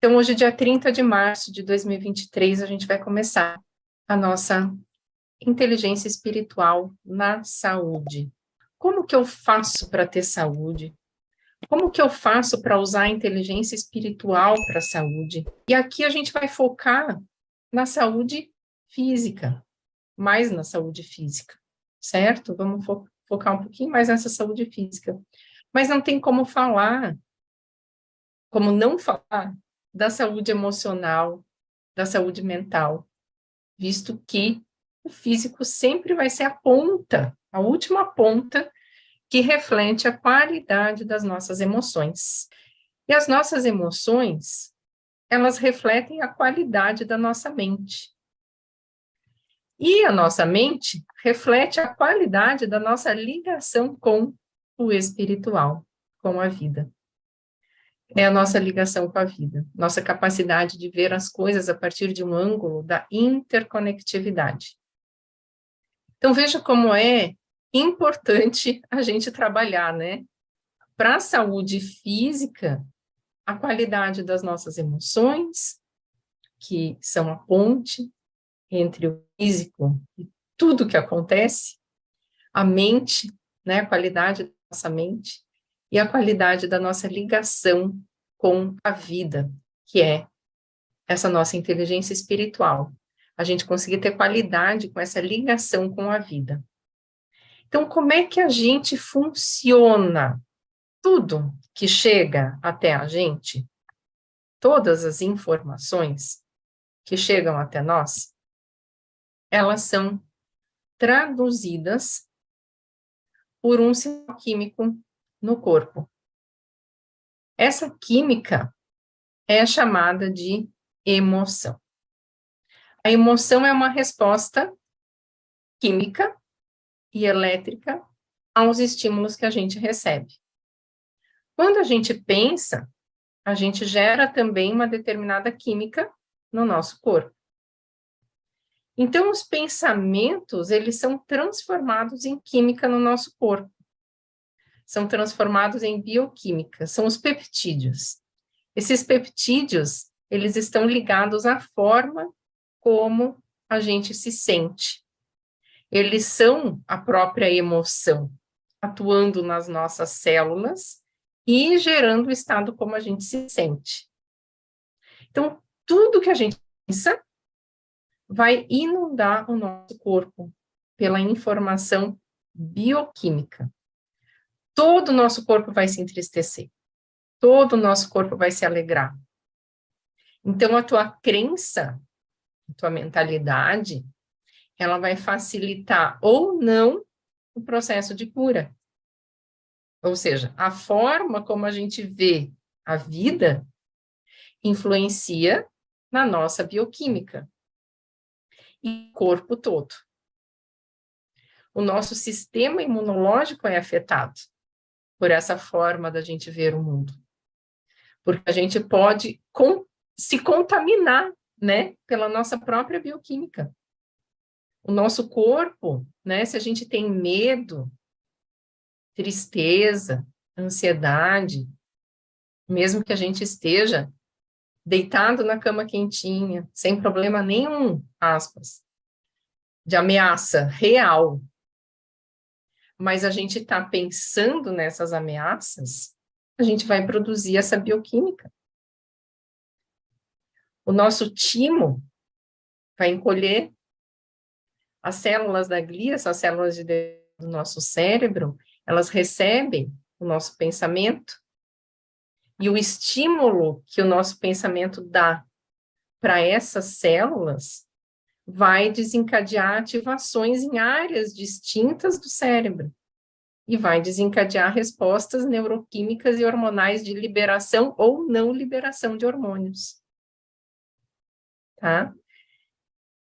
Então, hoje, dia 30 de março de 2023, a gente vai começar a nossa inteligência espiritual na saúde. Como que eu faço para ter saúde? Como que eu faço para usar a inteligência espiritual para a saúde? E aqui a gente vai focar na saúde física, mais na saúde física, certo? Vamos focar um pouquinho mais nessa saúde física. Mas não tem como não falar da saúde emocional, da saúde mental, visto que o físico sempre vai ser a ponta, a última ponta, que reflete a qualidade das nossas emoções. E as nossas emoções, elas refletem a qualidade da nossa mente. E a nossa mente reflete a qualidade da nossa ligação com o espiritual, com a vida. É a nossa ligação com a vida, nossa capacidade de ver as coisas a partir de um ângulo da interconectividade. Então, veja como é importante a gente trabalhar, né? Para a saúde física, a qualidade das nossas emoções, que são a ponte entre o físico e tudo que acontece, a mente, né? A qualidade da nossa mente, e a qualidade da nossa ligação com a vida, que é essa nossa inteligência espiritual. A gente conseguir ter qualidade com essa ligação com a vida. Então, como é que a gente funciona? Tudo que chega até a gente, todas as informações que chegam até nós, elas são traduzidas por um sinal químico no corpo. Essa química é chamada de emoção. A emoção é uma resposta química e elétrica aos estímulos que a gente recebe. Quando a gente pensa, a gente gera também uma determinada química no nosso corpo. Então, os pensamentos, eles são transformados em química no nosso corpo. São transformados em bioquímica, são os peptídeos. Esses peptídeos, eles estão ligados à forma como a gente se sente. Eles são a própria emoção, atuando nas nossas células e gerando o estado como a gente se sente. Então, tudo que a gente pensa vai inundar o nosso corpo pela informação bioquímica. Todo o nosso corpo vai se entristecer. Todo o nosso corpo vai se alegrar. Então, a tua crença, a tua mentalidade, ela vai facilitar ou não o processo de cura. Ou seja, a forma como a gente vê a vida influencia na nossa bioquímica e o corpo todo. O nosso sistema imunológico é afetado por essa forma da gente ver o mundo. Porque a gente pode se contaminar, né, pela nossa própria bioquímica. O nosso corpo, né, se a gente tem medo, tristeza, ansiedade, mesmo que a gente esteja deitado na cama quentinha, sem problema nenhum, aspas, de ameaça real, mas a gente está pensando nessas ameaças, a gente vai produzir essa bioquímica. O nosso timo vai encolher, as células da glia, essas células do nosso cérebro, elas recebem o nosso pensamento, e o estímulo que o nosso pensamento dá para essas células vai desencadear ativações em áreas distintas do cérebro e vai desencadear respostas neuroquímicas e hormonais de liberação ou não liberação de hormônios. Tá?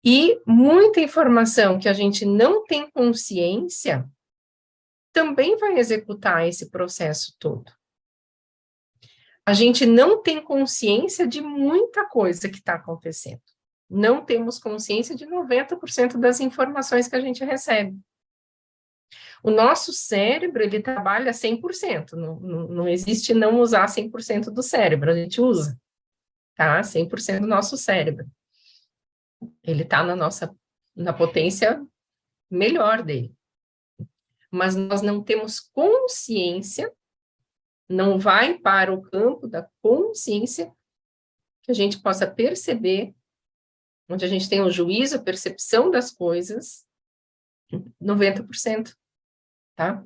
E muita informação que a gente não tem consciência também vai executar esse processo todo. A gente não tem consciência de muita coisa que está acontecendo. Não temos consciência de 90% das informações que a gente recebe. O nosso cérebro, ele trabalha 100%, não existe não usar 100% do cérebro, a gente usa. tá? 100% do nosso cérebro. Ele está na potência melhor dele. Mas nós não temos consciência, não vai para o campo da consciência que a gente possa perceber, onde a gente tem o juízo, a percepção das coisas, 90%, tá?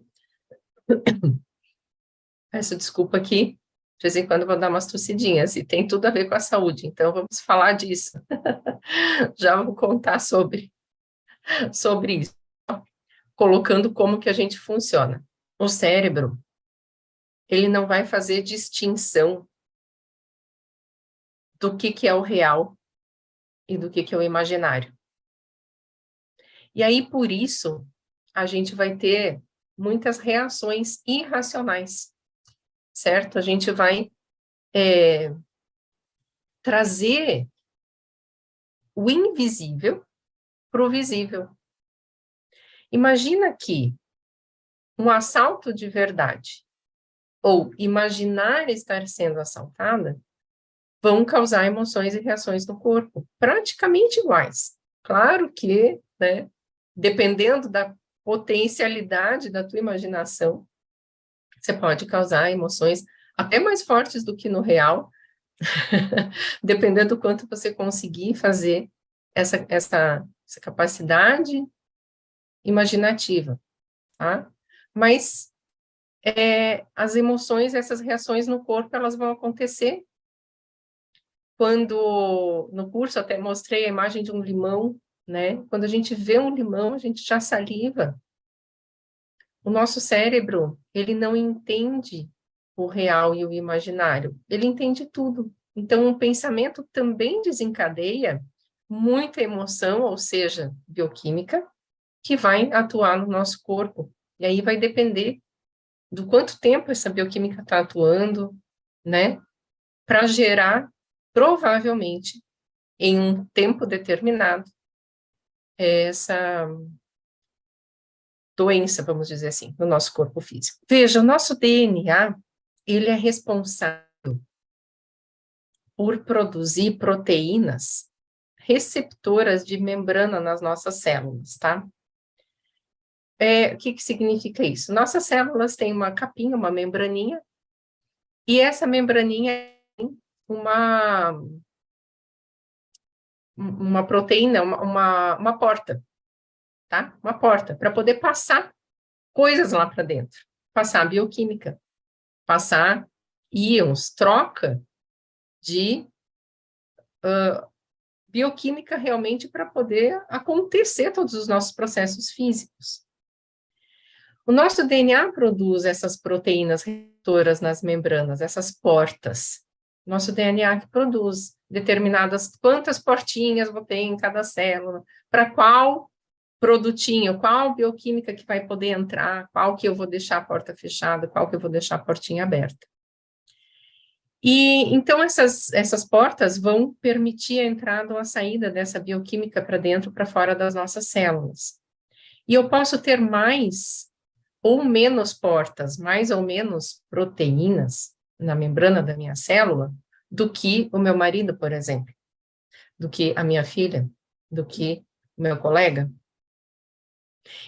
Peço desculpa aqui, de vez em quando eu vou dar umas tossidinhas, e tem tudo a ver com a saúde, então vamos falar disso. Já vou contar sobre isso, colocando como que a gente funciona. O cérebro, ele não vai fazer distinção do que é o real e do que é o imaginário. E aí, por isso, a gente vai ter muitas reações irracionais, certo? A gente vai trazer o invisível para o visível. Imagina que um assalto de verdade ou imaginar estar sendo assaltada vão causar emoções e reações no corpo praticamente iguais. Claro que, né, dependendo da potencialidade da tua imaginação, você pode causar emoções até mais fortes do que no real, dependendo do quanto você conseguir fazer essa capacidade imaginativa, tá? Mas as emoções, essas reações no corpo, elas vão acontecer quando, no curso, até mostrei a imagem de um limão, né? Quando a gente vê um limão, a gente já saliva. O nosso cérebro, ele não entende o real e o imaginário, ele entende tudo. Então, o pensamento também desencadeia muita emoção, ou seja, bioquímica, que vai atuar no nosso corpo. E aí vai depender do quanto tempo essa bioquímica está atuando, né? Para gerar, provavelmente, em um tempo determinado, essa doença, vamos dizer assim, no nosso corpo físico. Veja, o nosso DNA, ele é responsável por produzir proteínas receptoras de membrana nas nossas células, tá? O que significa isso? Nossas células têm uma capinha, uma membraninha, e essa membraninha tem uma proteína, uma porta, tá? Uma porta, para poder passar coisas lá para dentro, passar bioquímica, passar íons, troca de bioquímica realmente para poder acontecer todos os nossos processos físicos. O nosso DNA produz essas proteínas receptoras nas membranas, essas portas. Nosso DNA que produz determinadas, quantas portinhas vou ter em cada célula, para qual produtinho, qual bioquímica que vai poder entrar, qual que eu vou deixar a porta fechada, qual que eu vou deixar a portinha aberta. E então essas portas vão permitir a entrada ou a saída dessa bioquímica para dentro, para fora das nossas células. E eu posso ter mais ou menos portas, mais ou menos proteínas na membrana da minha célula do que o meu marido, por exemplo, do que a minha filha, do que o meu colega.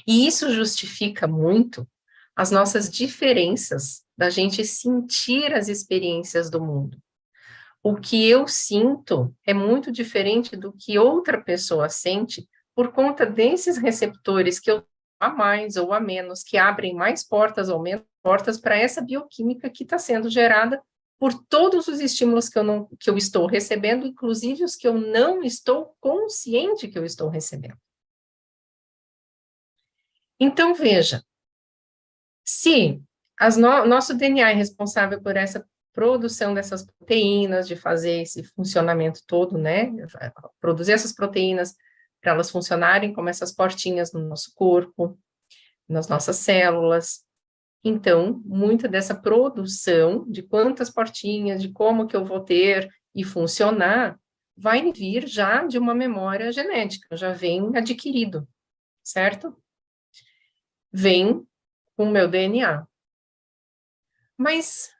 E isso justifica muito as nossas diferenças da gente sentir as experiências do mundo. O que eu sinto é muito diferente do que outra pessoa sente por conta desses receptores que eu a mais ou a menos, que abrem mais portas ou menos portas para essa bioquímica que está sendo gerada por todos os estímulos que eu estou recebendo, inclusive os que eu não estou consciente que eu estou recebendo. Então, veja, se nosso DNA é responsável por essa produção dessas proteínas, de fazer esse funcionamento todo, né, produzir essas proteínas para elas funcionarem como essas portinhas no nosso corpo, nas nossas células. Então, muita dessa produção de quantas portinhas, de como que eu vou ter e funcionar, vai vir já de uma memória genética, já vem adquirido, certo? Vem com o meu DNA. Mas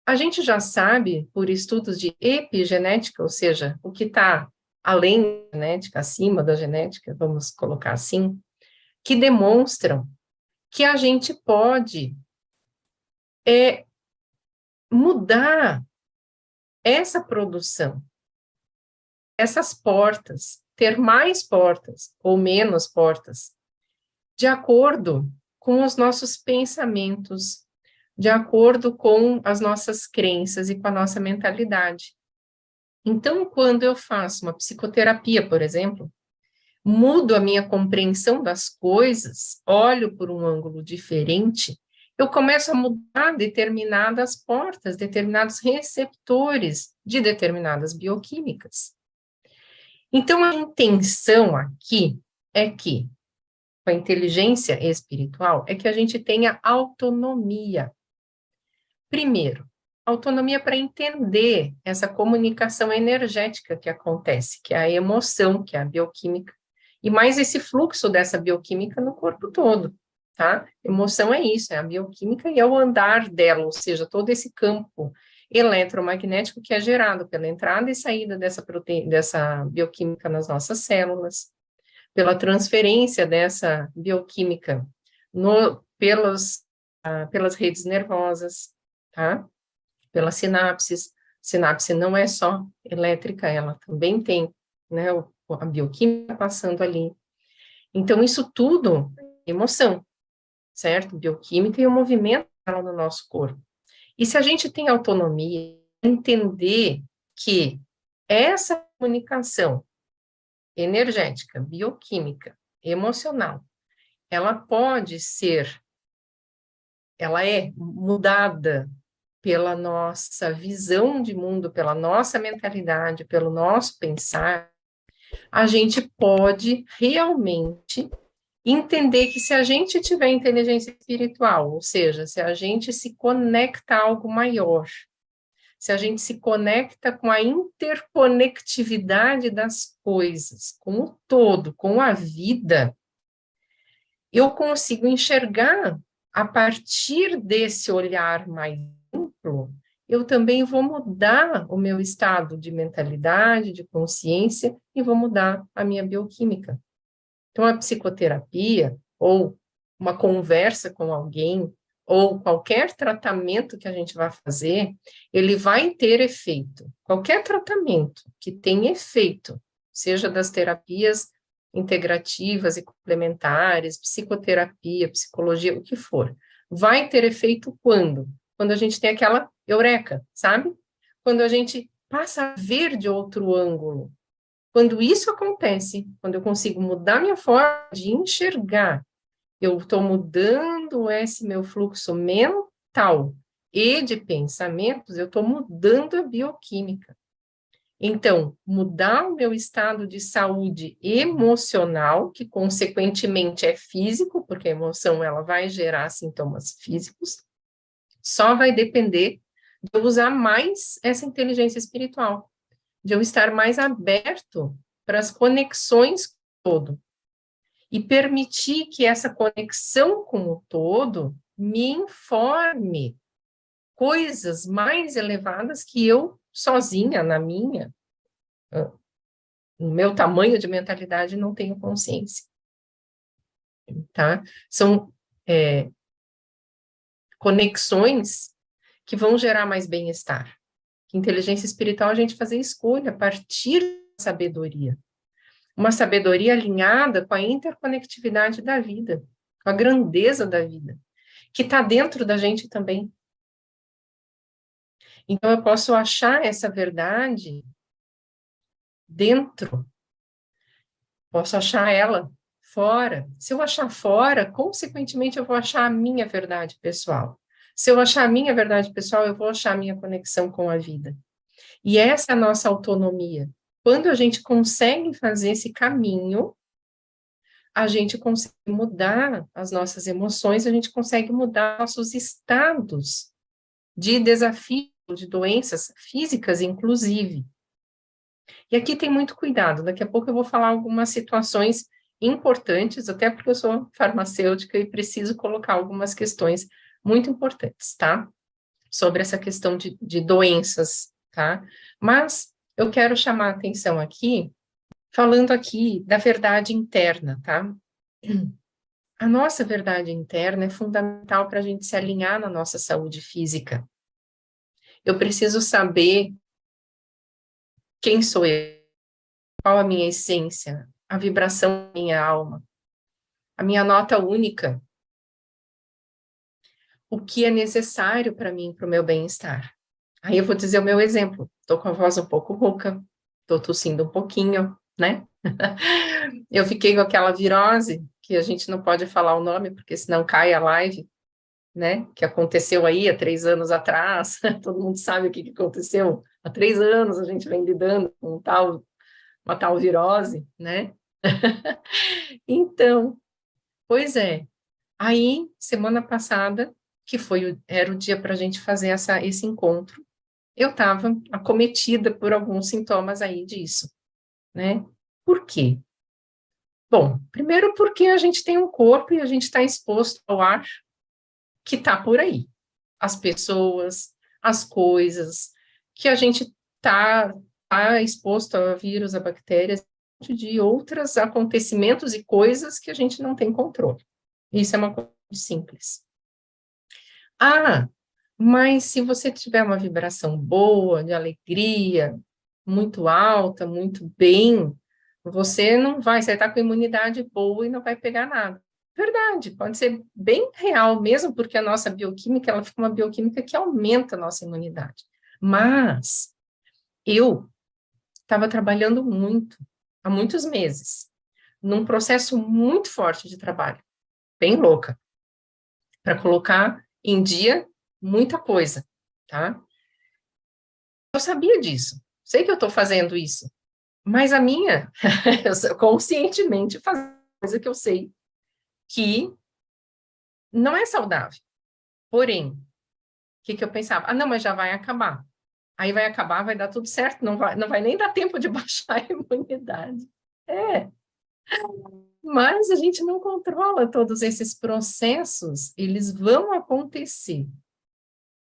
A gente já sabe, por estudos de epigenética, ou seja, o que está além da genética, acima da genética, vamos colocar assim, que demonstram que a gente pode mudar essa produção, essas portas, ter mais portas ou menos portas, de acordo com os nossos pensamentos, de acordo com as nossas crenças e com a nossa mentalidade. Então, quando eu faço uma psicoterapia, por exemplo, mudo a minha compreensão das coisas, olho por um ângulo diferente, eu começo a mudar determinadas portas, determinados receptores de determinadas bioquímicas. Então, a intenção aqui é que, com a inteligência espiritual, é que a gente tenha autonomia. Primeiro, autonomia para entender essa comunicação energética que acontece, que é a emoção, que é a bioquímica, e mais esse fluxo dessa bioquímica no corpo todo, tá? Emoção é isso, é a bioquímica e é o andar dela, ou seja, todo esse campo eletromagnético que é gerado pela entrada e saída dessa bioquímica nas nossas células, pela transferência dessa bioquímica pelas redes nervosas, tá? Pelas sinapses. Sinapse não é só elétrica, ela também tem, né, a bioquímica passando ali. Então, isso tudo é emoção, certo? Bioquímica e o movimento no nosso corpo. E se a gente tem autonomia, entender que essa comunicação energética, bioquímica, emocional, ela é mudada pela nossa visão de mundo, pela nossa mentalidade, pelo nosso pensar, a gente pode realmente entender que se a gente tiver inteligência espiritual, ou seja, se a gente se conecta a algo maior, se a gente se conecta com a interconectividade das coisas, com o todo, com a vida, eu consigo enxergar a partir desse olhar mais amplo, eu também vou mudar o meu estado de mentalidade, de consciência, e vou mudar a minha bioquímica. Então, a psicoterapia, ou uma conversa com alguém, ou qualquer tratamento que a gente vai fazer, ele vai ter efeito. Qualquer tratamento que tenha efeito, seja das terapias integrativas e complementares, psicoterapia, psicologia, o que for, vai ter efeito quando? Quando a gente tem aquela eureka, sabe? Quando a gente passa a ver de outro ângulo. Quando isso acontece, quando eu consigo mudar minha forma de enxergar, eu estou mudando esse meu fluxo mental e de pensamentos, eu estou mudando a bioquímica. Então, mudar o meu estado de saúde emocional, que consequentemente é físico, porque a emoção ela vai gerar sintomas físicos, só vai depender de eu usar mais essa inteligência espiritual, de eu estar mais aberto para as conexões com o todo, e permitir que essa conexão com o todo me informe coisas mais elevadas que eu, sozinha, no meu tamanho de mentalidade, não tenho consciência. Tá? São conexões que vão gerar mais bem-estar. Inteligência espiritual, a gente fazer escolha a partir da sabedoria. Uma sabedoria alinhada com a interconectividade da vida, com a grandeza da vida, que está dentro da gente também. Então, eu posso achar essa verdade dentro, posso achar ela fora. Se eu achar fora, consequentemente, eu vou achar a minha verdade pessoal. Se eu achar a minha verdade pessoal, eu vou achar a minha conexão com a vida. E essa é a nossa autonomia. Quando a gente consegue fazer esse caminho, a gente consegue mudar as nossas emoções, a gente consegue mudar nossos estados de desafio, de doenças físicas, inclusive. E aqui tem muito cuidado, daqui a pouco eu vou falar algumas situações importantes, até porque eu sou farmacêutica e preciso colocar algumas questões muito importantes, tá? sobre essa questão de doenças, tá? Mas eu quero chamar a atenção aqui, falando aqui da verdade interna, tá? A nossa verdade interna é fundamental para a gente se alinhar na nossa saúde física. Eu preciso saber quem sou eu, qual a minha essência, a vibração da minha alma, a minha nota única, o que é necessário para mim, para o meu bem-estar. Aí eu vou dizer o meu exemplo. Estou com a voz um pouco rouca, estou tossindo um pouquinho, né? Eu fiquei com aquela virose, que a gente não pode falar o nome, porque senão cai a live, né? Que aconteceu aí há 3 anos atrás. Todo mundo sabe o que aconteceu. Há 3 anos a gente vem lidando com uma tal virose, né? Então, pois é. Aí, semana passada, que era o dia para a gente fazer esse encontro, eu estava acometida por alguns sintomas aí disso, né? Por quê? Bom, primeiro porque a gente tem um corpo e a gente está exposto ao ar que está por aí. As pessoas, as coisas, que a gente tá exposto a vírus, a bactérias, de outros acontecimentos e coisas que a gente não tem controle. Isso é uma coisa simples. Ah, mas se você tiver uma vibração boa, de alegria, muito alta, muito bem, você está com imunidade boa e não vai pegar nada. Verdade, pode ser bem real mesmo, porque a nossa bioquímica, ela fica uma bioquímica que aumenta a nossa imunidade. Mas eu estava trabalhando muito, há muitos meses, num processo muito forte de trabalho, bem louca, para colocar em dia muita coisa, tá? Eu sabia disso, sei que eu estou fazendo isso, mas a minha, eu conscientemente fazer coisa que eu sei que não é saudável. Porém, o que eu pensava? Ah, não, mas já vai acabar. Aí vai acabar, vai dar tudo certo, não vai nem dar tempo de baixar a imunidade. É, mas a gente não controla todos esses processos, eles vão acontecer,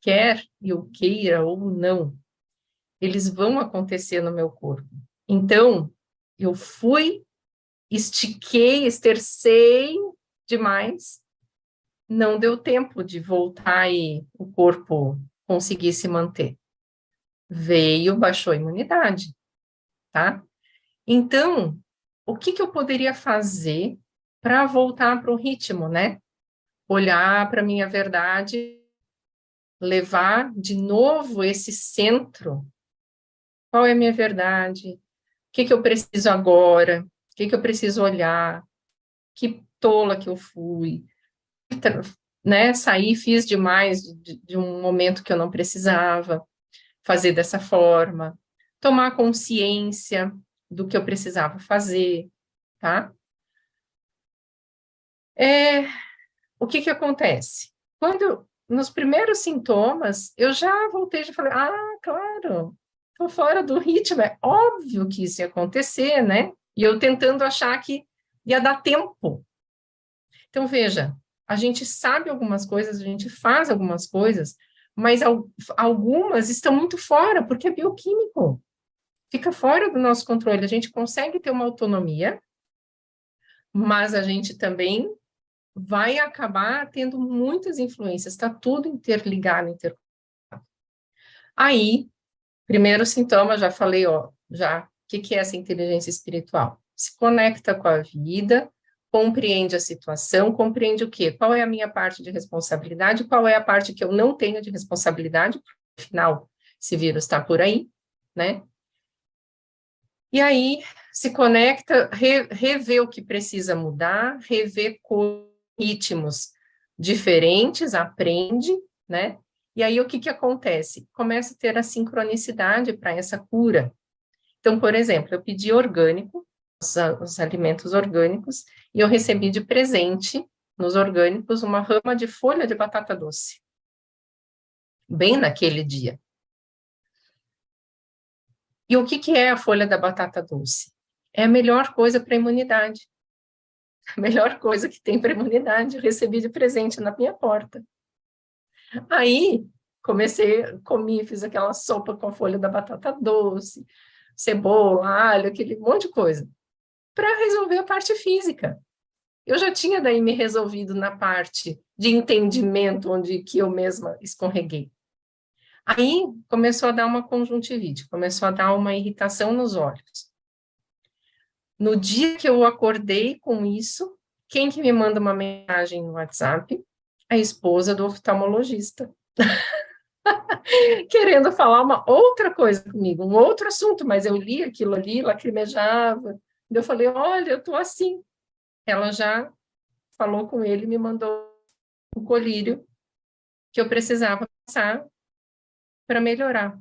quer eu queira ou não, eles vão acontecer no meu corpo. Então, eu estiquei, estercei demais, não deu tempo de voltar e o corpo conseguir se manter. Veio, baixou a imunidade, tá? Então, o que eu poderia fazer para voltar para o ritmo, né? Olhar para a minha verdade, levar de novo esse centro. Qual é a minha verdade? O que eu preciso agora? O que eu preciso olhar? Que tola que eu fui, né? Saí, fiz demais de um momento que eu não precisava fazer dessa forma. Tomar consciência do que eu precisava fazer, tá? O que acontece? Nos primeiros sintomas, eu já voltei e falei, claro, estou fora do ritmo, é óbvio que isso ia acontecer, né? E eu tentando achar que ia dar tempo. Então, veja, a gente sabe algumas coisas, a gente faz algumas coisas, mas algumas estão muito fora, porque é bioquímico, fica fora do nosso controle. A gente consegue ter uma autonomia, mas a gente também vai acabar tendo muitas influências, está tudo interligado, Aí, primeiro sintoma, já falei, já, o que é essa inteligência espiritual? Se conecta com a vida, compreende a situação, compreende o quê? Qual é a minha parte de responsabilidade, qual é a parte que eu não tenho de responsabilidade, afinal, esse vírus está por aí, né? E aí, se conecta, revê o que precisa mudar, revê ritmos diferentes, aprende, né? E aí, o que acontece? Começa a ter a sincronicidade para essa cura. Então, por exemplo, eu pedi orgânico, os alimentos orgânicos, e eu recebi de presente, nos orgânicos, uma rama de folha de batata doce. Bem naquele dia. E o que é a folha da batata doce? É a melhor coisa para a imunidade. A melhor coisa que tem para a imunidade, eu recebi de presente na minha porta. Aí, comi, fiz aquela sopa com a folha da batata doce, cebola, alho, aquele monte de coisa, para resolver a parte física. Eu já tinha daí me resolvido na parte de entendimento, onde que eu mesma escorreguei. Aí começou a dar uma conjuntivite, começou a dar uma irritação nos olhos. No dia que eu acordei com isso, quem que me manda uma mensagem no WhatsApp? A esposa do oftalmologista. Querendo falar uma outra coisa comigo, um outro assunto, mas eu li aquilo ali, lacrimejava. Eu falei, olha, eu tô assim. Ela já falou com ele, me mandou o colírio que eu precisava passar para melhorar.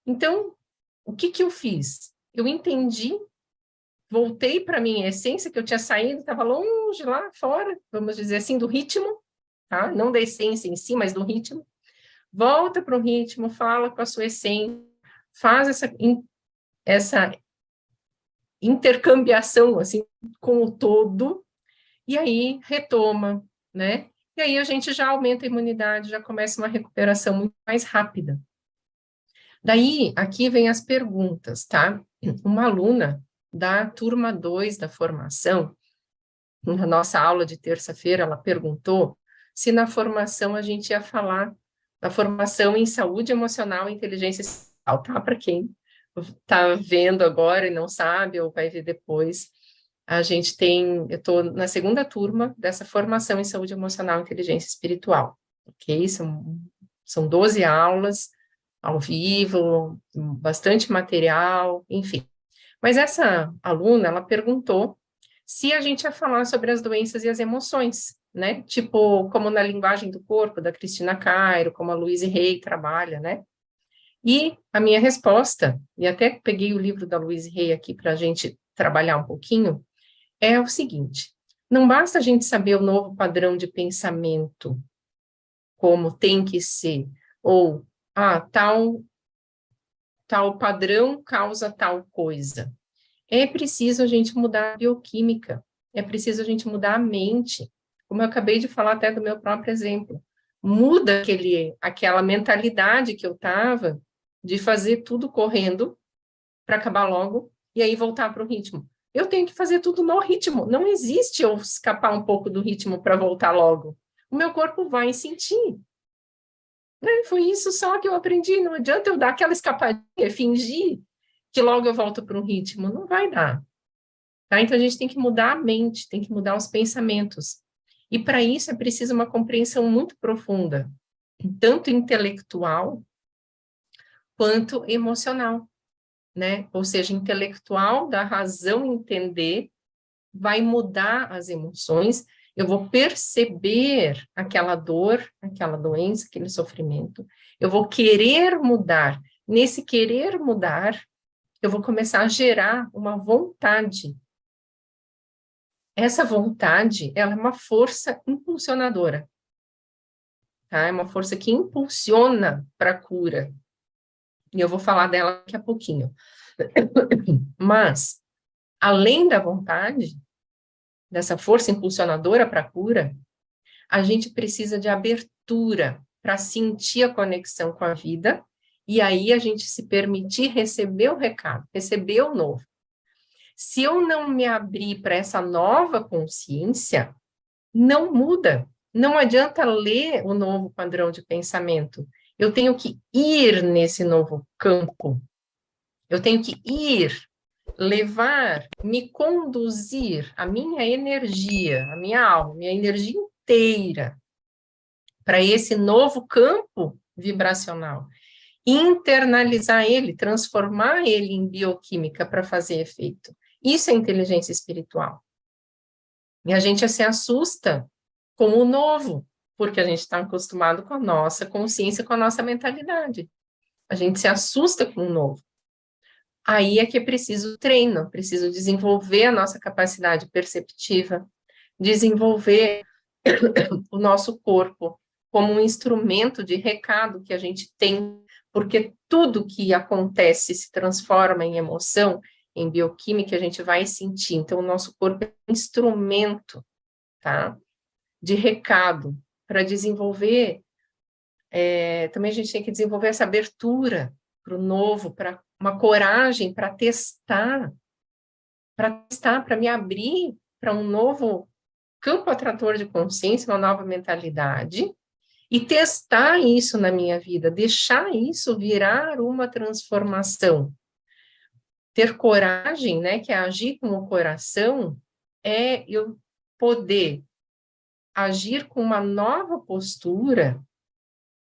Então, o que que eu fiz? Eu entendi, voltei para a minha essência, que eu tinha saído, estava longe lá fora, vamos dizer assim, do ritmo, tá? Não da essência em si, mas do ritmo. Volta para o ritmo, fala com a sua essência, faz essa intercambiação, assim, com o todo, e aí retoma, né? E aí a gente já aumenta a imunidade, já começa uma recuperação muito mais rápida. Daí, aqui vem as perguntas, tá? Uma aluna da turma 2 da formação, na nossa aula de terça-feira, ela perguntou se na formação a gente ia falar da formação em saúde emocional e inteligência social, tá? Para quem está vendo agora e não sabe, ou vai ver depois, eu estou na segunda turma dessa formação em saúde emocional e inteligência espiritual, ok? São 12 aulas ao vivo, bastante material, enfim. Mas essa aluna, ela perguntou se a gente ia falar sobre as doenças e as emoções, né? Tipo, como na linguagem do corpo, da Cristina Cairo, como a Louise Hay trabalha, né? E a minha resposta, e até peguei o livro da Louise Hay aqui para a gente trabalhar um pouquinho, é o seguinte: não basta a gente saber o novo padrão de pensamento, como tem que ser, ou, tal padrão causa tal coisa. É preciso a gente mudar a bioquímica, é preciso a gente mudar a mente, como eu acabei de falar até do meu próprio exemplo. Muda aquela mentalidade que eu estava de fazer tudo correndo para acabar logo e aí voltar para o ritmo. Eu tenho que fazer tudo no ritmo. Não existe eu escapar um pouco do ritmo para voltar logo. O meu corpo vai sentir. Foi isso só que eu aprendi. Não adianta eu dar aquela escapadinha, fingir que logo eu volto para um ritmo. Não vai dar. Tá? Então, a gente tem que mudar a mente, tem que mudar os pensamentos. E para isso é preciso uma compreensão muito profunda, tanto intelectual quanto emocional, né? Ou seja, intelectual, da razão entender, vai mudar as emoções, eu vou perceber aquela dor, aquela doença, aquele sofrimento, eu vou querer mudar. Nesse querer mudar, eu vou começar a gerar uma vontade. Essa vontade, ela é uma força impulsionadora, tá? É uma força que impulsiona para a cura. E eu vou falar dela daqui a pouquinho. Mas, além da vontade, dessa força impulsionadora para a cura, a gente precisa de abertura para sentir a conexão com a vida, e aí a gente se permitir receber o recado, receber o novo. Se eu não me abrir para essa nova consciência, não muda. Não adianta ler o novo padrão de pensamento. Eu tenho que ir nesse novo campo. Eu tenho que ir, levar, me conduzir a minha energia, a minha alma, minha energia inteira para esse novo campo vibracional. Internalizar ele, transformar ele em bioquímica para fazer efeito. Isso é inteligência espiritual. E a gente se assusta com o novo, porque a gente está acostumado com a nossa consciência, com a nossa mentalidade. A gente se assusta com o novo. Aí é que é preciso treino, preciso desenvolver a nossa capacidade perceptiva, desenvolver o nosso corpo como um instrumento de recado que a gente tem, porque tudo que acontece se transforma em emoção, em bioquímica, a gente vai sentir. Então, o nosso corpo é um instrumento, tá? De recado, para desenvolver Também a gente tem que desenvolver essa abertura para o novo, para uma coragem para testar, para me abrir para um novo campo atrator de consciência, uma nova mentalidade, e testar isso na minha vida, deixar isso virar uma transformação. Ter coragem, né, que é agir com o coração, é eu poder agir com uma nova postura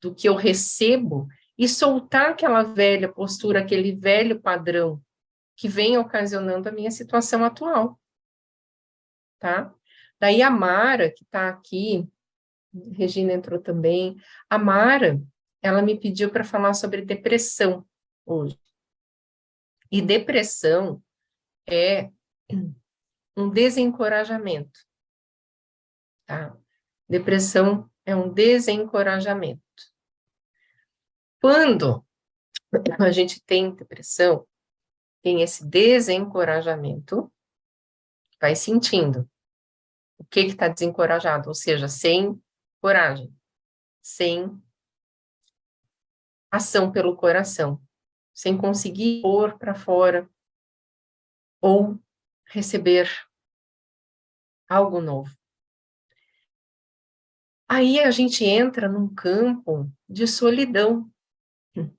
do que eu recebo e soltar aquela velha postura, aquele velho padrão que vem ocasionando a minha situação atual, tá? Daí a Mara, que está aqui, Regina entrou também, a Mara, ela me pediu para falar sobre depressão hoje. E depressão é um desencorajamento, tá? Depressão é um desencorajamento. Quando a gente tem depressão, tem esse desencorajamento, vai sentindo o que está desencorajado, ou seja, sem coragem, sem ação pelo coração, sem conseguir pôr para fora ou receber algo novo. Aí a gente entra num campo de solidão.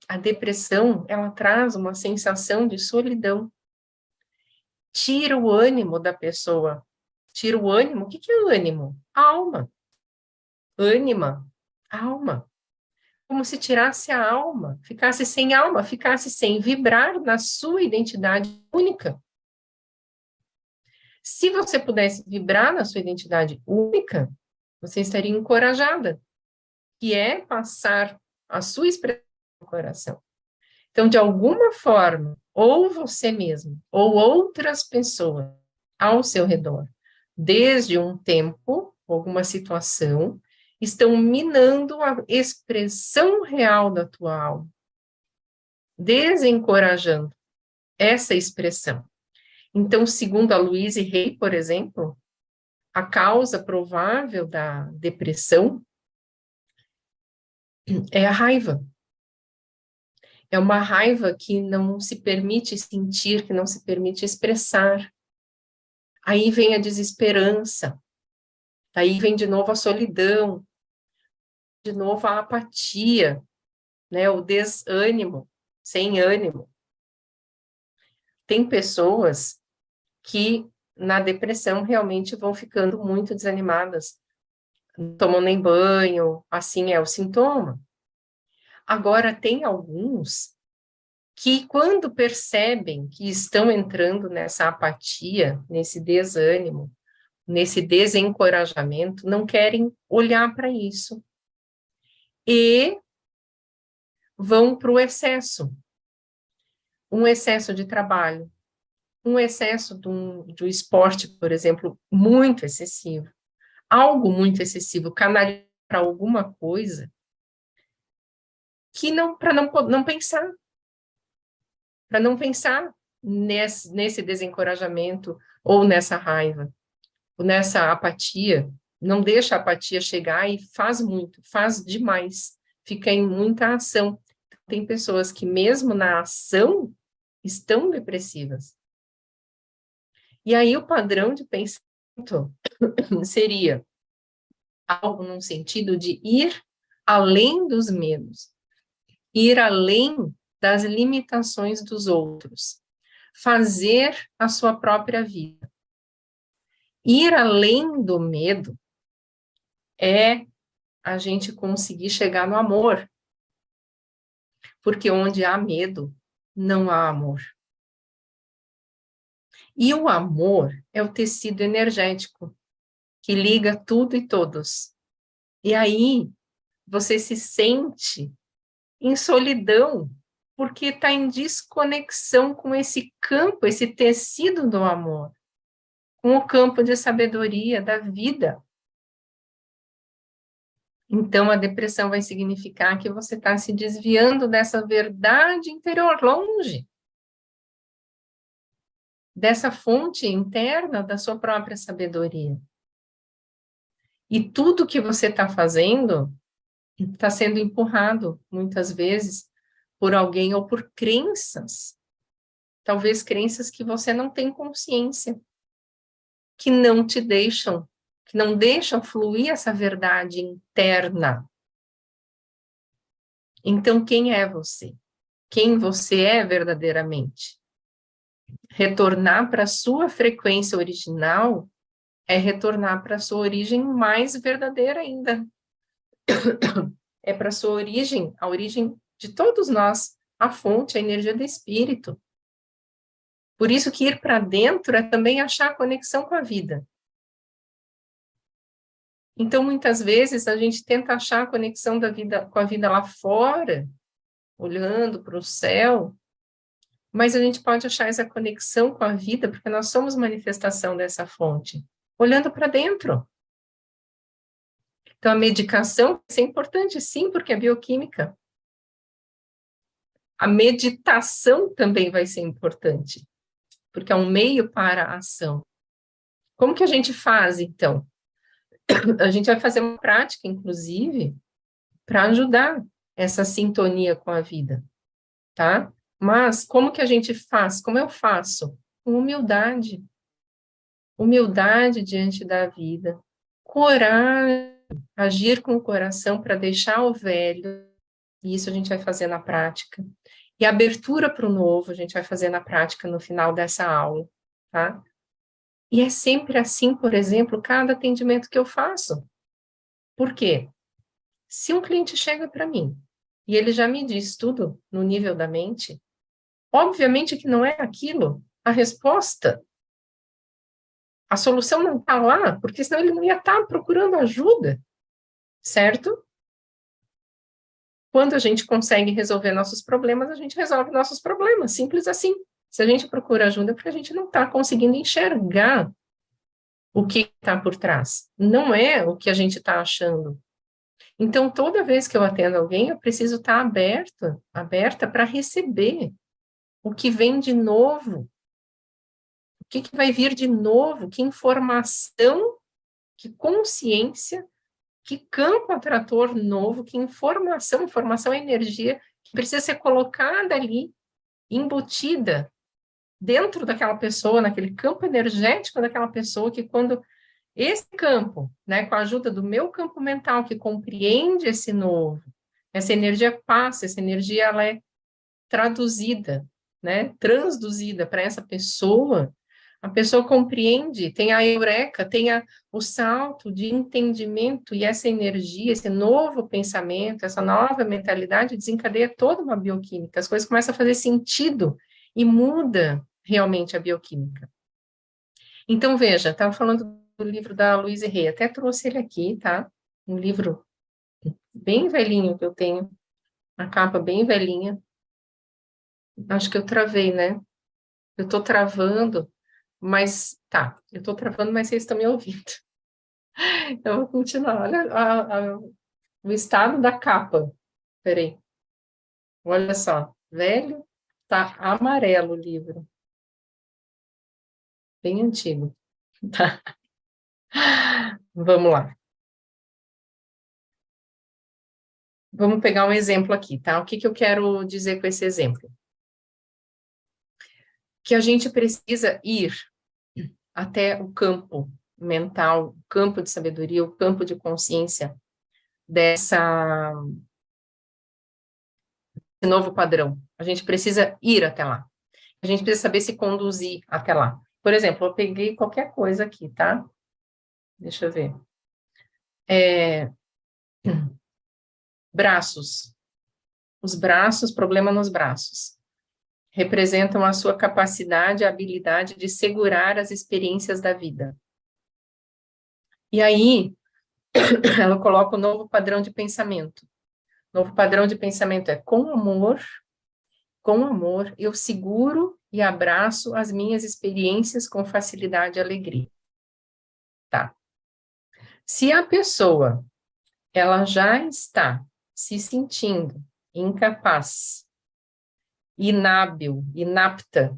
A depressão, ela traz uma sensação de solidão. Tira o ânimo da pessoa. Tira o ânimo. O que é ânimo? Alma. Ânima. Alma. Como se tirasse a alma, ficasse sem vibrar na sua identidade única. Se você pudesse vibrar na sua identidade única, você estaria encorajada, que é passar a sua expressão no coração. Então, de alguma forma, ou você mesmo, ou outras pessoas ao seu redor, desde um tempo, alguma situação, estão minando a expressão real da tua alma, desencorajando essa expressão. Então, segundo a Louise Hay, por exemplo, a causa provável da depressão é a raiva. É uma raiva que não se permite sentir, que não se permite expressar. Aí vem a desesperança, aí vem de novo a solidão, de novo a apatia, né, o desânimo, sem ânimo. Tem pessoas que na depressão realmente vão ficando muito desanimadas, não tomam nem banho, assim é o sintoma. Agora, tem alguns que, quando percebem que estão entrando nessa apatia, nesse desânimo, nesse desencorajamento, não querem olhar para isso. E vão para o excesso. Um excesso de trabalho, um excesso do esporte, por exemplo, muito excessivo. Algo muito excessivo, canalizar para alguma coisa que não, para não pensar, para não pensar nesse desencorajamento ou nessa raiva, ou nessa apatia. Não deixa a apatia chegar e faz muito, faz demais, fica em muita ação. Tem pessoas que mesmo na ação estão depressivas. E aí o padrão de pensamento seria algo num sentido de ir além dos medos, ir além das limitações dos outros, fazer a sua própria vida. Ir além do medo é a gente conseguir chegar no amor, porque onde há medo, não há amor. E o amor é o tecido energético que liga tudo e todos. E aí você se sente em solidão, porque está em desconexão com esse campo, esse tecido do amor, com o campo de sabedoria da vida. Então, a depressão vai significar que você está se desviando dessa verdade interior, longe dessa fonte interna da sua própria sabedoria. E tudo que você está fazendo está sendo empurrado, muitas vezes, por alguém ou por crenças, talvez crenças que você não tem consciência, que não te deixam, que não deixam fluir essa verdade interna. Então, quem é você? Quem você é verdadeiramente? Retornar para a sua frequência original é retornar para a sua origem mais verdadeira ainda. É para a sua origem, a origem de todos nós, a fonte, a energia do espírito. Por isso que ir para dentro é também achar a conexão com a vida. Então, muitas vezes, a gente tenta achar a conexão da vida, com a vida lá fora, olhando para o céu, mas a gente pode achar essa conexão com a vida, porque nós somos manifestação dessa fonte, olhando para dentro. Então, a medicação é importante, sim, porque é bioquímica. A meditação também vai ser importante, porque é um meio para a ação. Como que a gente faz, então? A gente vai fazer uma prática, inclusive, para ajudar essa sintonia com a vida, tá? Mas como que a gente faz? Como eu faço? Com humildade. Humildade diante da vida. Coragem, agir com o coração para deixar o velho, e isso a gente vai fazer na prática. E a abertura para o novo, a gente vai fazer na prática no final dessa aula, tá? E é sempre assim, por exemplo, cada atendimento que eu faço. Por quê? Se um cliente chega para mim e ele já me diz tudo no nível da mente, obviamente que não é aquilo a resposta. A solução não está lá, porque senão ele não ia estar procurando ajuda, certo? Quando a gente consegue resolver nossos problemas, a gente resolve nossos problemas, simples assim. Se a gente procura ajuda, é porque a gente não está conseguindo enxergar o que está por trás. Não é o que a gente está achando. Então, toda vez que eu atendo alguém, eu preciso estar aberta para receber o que vem de novo. O que vai vir de novo? Que informação, que consciência, que campo atrator novo, que informação é energia que precisa ser colocada ali, embutida dentro daquela pessoa, naquele campo energético daquela pessoa, que quando esse campo, né, com a ajuda do meu campo mental, que compreende esse novo, essa energia passa, essa energia ela é traduzida, né, transduzida para essa pessoa, a pessoa compreende, tem a eureka, tem o salto de entendimento, e essa energia, esse novo pensamento, essa nova mentalidade desencadeia toda uma bioquímica, as coisas começam a fazer sentido e muda realmente a bioquímica. Então, veja, estava falando do livro da Louise Hay, até trouxe ele aqui, tá? Um livro bem velhinho que eu tenho, a capa bem velhinha. Acho que eu travei, né? Eu estou travando, mas tá, eu estou travando, mas vocês estão me ouvindo. Eu vou continuar. Olha o estado da capa. Peraí. Olha só. Velho, tá amarelo o livro. Bem antigo. Tá. Vamos lá. Vamos pegar um exemplo aqui, tá? O que eu quero dizer com esse exemplo? Que a gente precisa ir até o campo mental, o campo de sabedoria, o campo de consciência dessa novo padrão. A gente precisa ir até lá. A gente precisa saber se conduzir até lá. Por exemplo, eu peguei qualquer coisa aqui, tá? Deixa eu ver. Braços. Os braços, problema nos braços. Representam a sua capacidade, a habilidade de segurar as experiências da vida. E aí, ela coloca o novo padrão de pensamento. O novo padrão de pensamento é com amor, eu seguro e abraço as minhas experiências com facilidade e alegria. Tá. Se a pessoa, ela já está se sentindo incapaz, inábil, inapta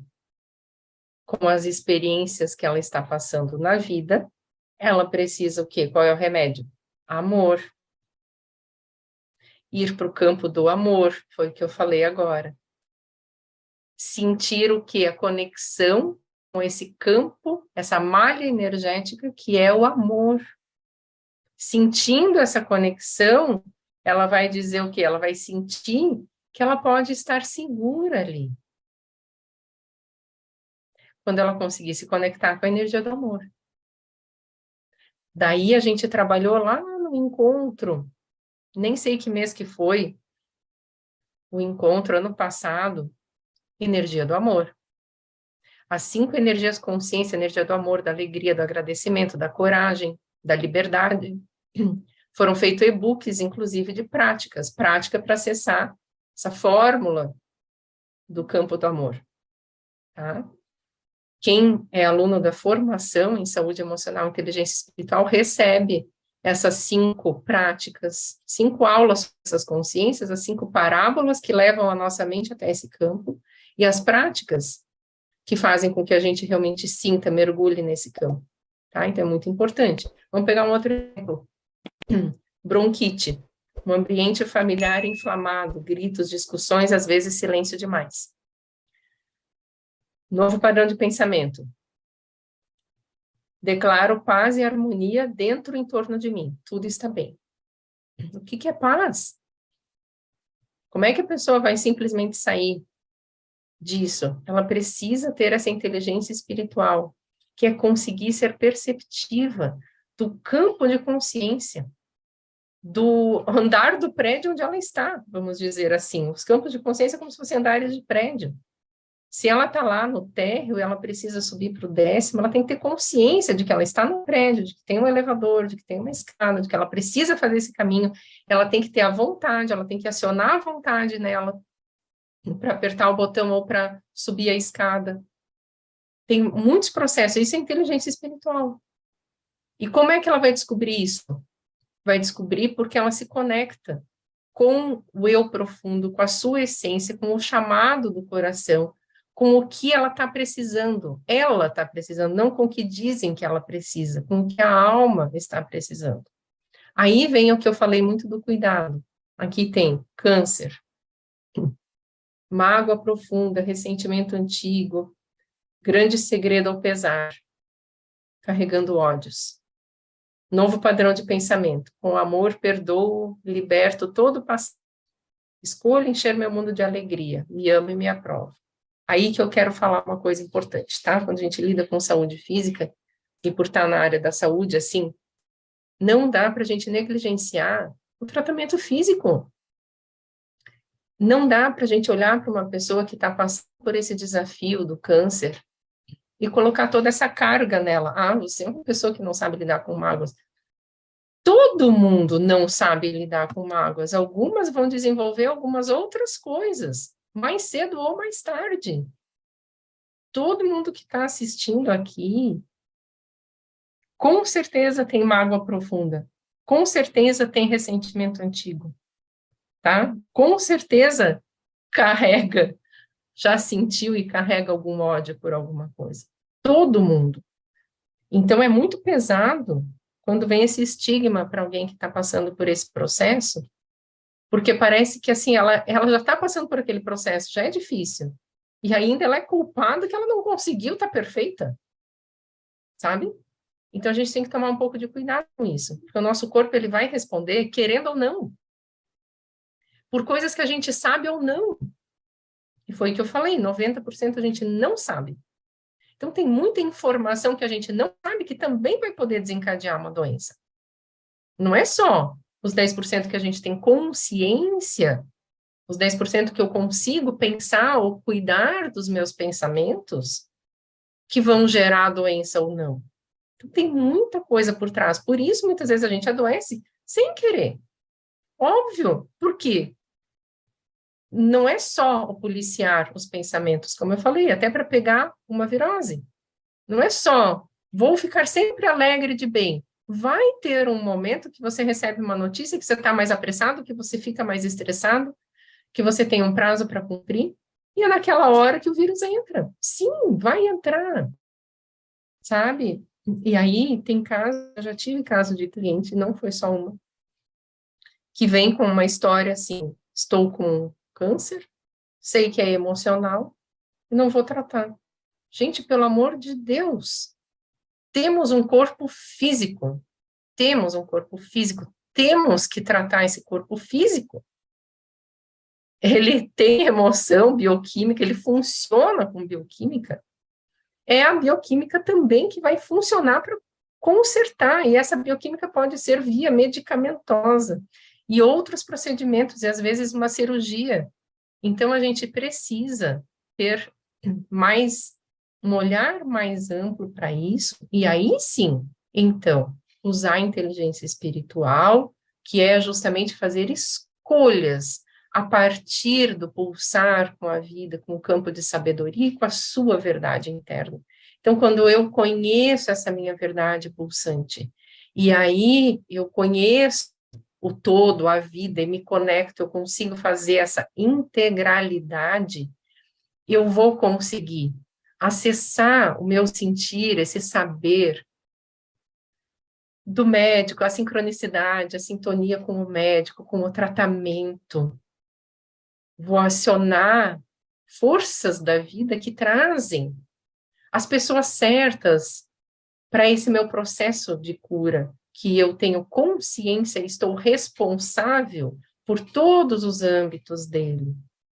com as experiências que ela está passando na vida, ela precisa o quê? Qual é o remédio? Amor. Ir para o campo do amor, foi o que eu falei agora. Sentir o que? A conexão com esse campo, essa malha energética que é o amor. Sentindo essa conexão, ela vai dizer o quê? Ela vai sentir que ela pode estar segura ali. Quando ela conseguir se conectar com a energia do amor. Daí a gente trabalhou lá no encontro, nem sei que mês que foi, o encontro ano passado, energia do amor. As 5 energias consciência, energia do amor, da alegria, do agradecimento, da coragem, da liberdade. Foram feitos e-books, inclusive, de práticas. Prática para acessar essa fórmula do campo do amor. Tá? Quem é aluno da formação em saúde emocional e inteligência espiritual recebe essas 5 práticas, 5 aulas dessas consciências, as 5 parábolas que levam a nossa mente até esse campo, e as práticas que fazem com que a gente realmente sinta, mergulhe nesse campo. Tá? Então, é muito importante. Vamos pegar um outro exemplo. Bronquite. Um ambiente familiar inflamado, gritos, discussões, às vezes silêncio demais. Novo padrão de pensamento. Declaro paz e harmonia dentro e em torno de mim. Tudo está bem. O que é paz? Como é que a pessoa vai simplesmente sair disso? Ela precisa ter essa inteligência espiritual, que é conseguir ser perceptiva do campo de consciência, do andar do prédio onde ela está, vamos dizer assim. Os campos de consciência é como se fossem andares de prédio. Se ela está lá no térreo e ela precisa subir para o 10º, ela tem que ter consciência de que ela está no prédio, de que tem um elevador, de que tem uma escada, de que ela precisa fazer esse caminho, ela tem que ter a vontade, ela tem que acionar a vontade nela para apertar o botão ou para subir a escada. Tem muitos processos, isso é inteligência espiritual. E como é que ela vai descobrir isso? Vai descobrir porque ela se conecta com o eu profundo, com a sua essência, com o chamado do coração, com o que ela está precisando. Ela está precisando, não com o que dizem que ela precisa, com o que a alma está precisando. Aí vem o que eu falei muito do cuidado. Aqui tem câncer, mágoa profunda, ressentimento antigo, grande segredo ao pesar, carregando ódios. Novo padrão de pensamento. Com amor, perdoo, liberto todo o passado. Escolho encher meu mundo de alegria. Me amo e me aprovo. Aí que eu quero falar uma coisa importante, tá? Quando a gente lida com saúde física, e por estar na área da saúde, assim, não dá para a gente negligenciar o tratamento físico. Não dá para a gente olhar para uma pessoa que está passando por esse desafio do câncer e colocar toda essa carga nela. Ah, você é uma pessoa que não sabe lidar com mágoas. Todo mundo não sabe lidar com mágoas. Algumas vão desenvolver algumas outras coisas, mais cedo ou mais tarde. Todo mundo que está assistindo aqui, com certeza tem mágoa profunda. Com certeza tem ressentimento antigo. Tá? Com certeza carrega, já sentiu e carrega algum ódio por alguma coisa. Todo mundo. Então, é muito pesado quando vem esse estigma para alguém que está passando por esse processo, porque parece que, assim, ela já está passando por aquele processo, já é difícil. E ainda ela é culpada que ela não conseguiu estar perfeita, sabe? Então, a gente tem que tomar um pouco de cuidado com isso, porque o nosso corpo, ele vai responder, querendo ou não, por coisas que a gente sabe ou não. E foi o que eu falei, 90% a gente não sabe. Então, tem muita informação que a gente não sabe que também vai poder desencadear uma doença. Não é só os 10% que a gente tem consciência, os 10% que eu consigo pensar ou cuidar dos meus pensamentos, que vão gerar doença ou não. Então, tem muita coisa por trás. Por isso, muitas vezes, a gente adoece sem querer. Óbvio. Por quê? Não é só o policiar os pensamentos, como eu falei, até para pegar uma virose. Não é só, vou ficar sempre alegre de bem. Vai ter um momento que você recebe uma notícia que você está mais apressado, que você fica mais estressado, que você tem um prazo para cumprir, e é naquela hora que o vírus entra. Sim, vai entrar, sabe? E aí tem casos, eu já tive caso de cliente, não foi só uma, que vem com uma história assim, estou com câncer, sei que é emocional, e não vou tratar. Gente, pelo amor de Deus, temos um corpo físico, temos que tratar esse corpo físico. Ele tem emoção bioquímica, ele funciona com bioquímica. É a bioquímica também que vai funcionar para consertar, e essa bioquímica pode ser via medicamentosa e outros procedimentos, e às vezes uma cirurgia. Então, a gente precisa ter um olhar mais amplo para isso, e aí sim, então, usar a inteligência espiritual, que é justamente fazer escolhas a partir do pulsar com a vida, com o campo de sabedoria e com a sua verdade interna. Então, quando eu conheço essa minha verdade pulsante, e aí eu conheço o todo, a vida, e me conecto, eu consigo fazer essa integralidade, eu vou conseguir acessar o meu sentir, esse saber do médico, a sincronicidade, a sintonia com o médico, com o tratamento. Vou acionar forças da vida que trazem as pessoas certas para esse meu processo de cura, que eu tenho consciência e estou responsável por todos os âmbitos dele,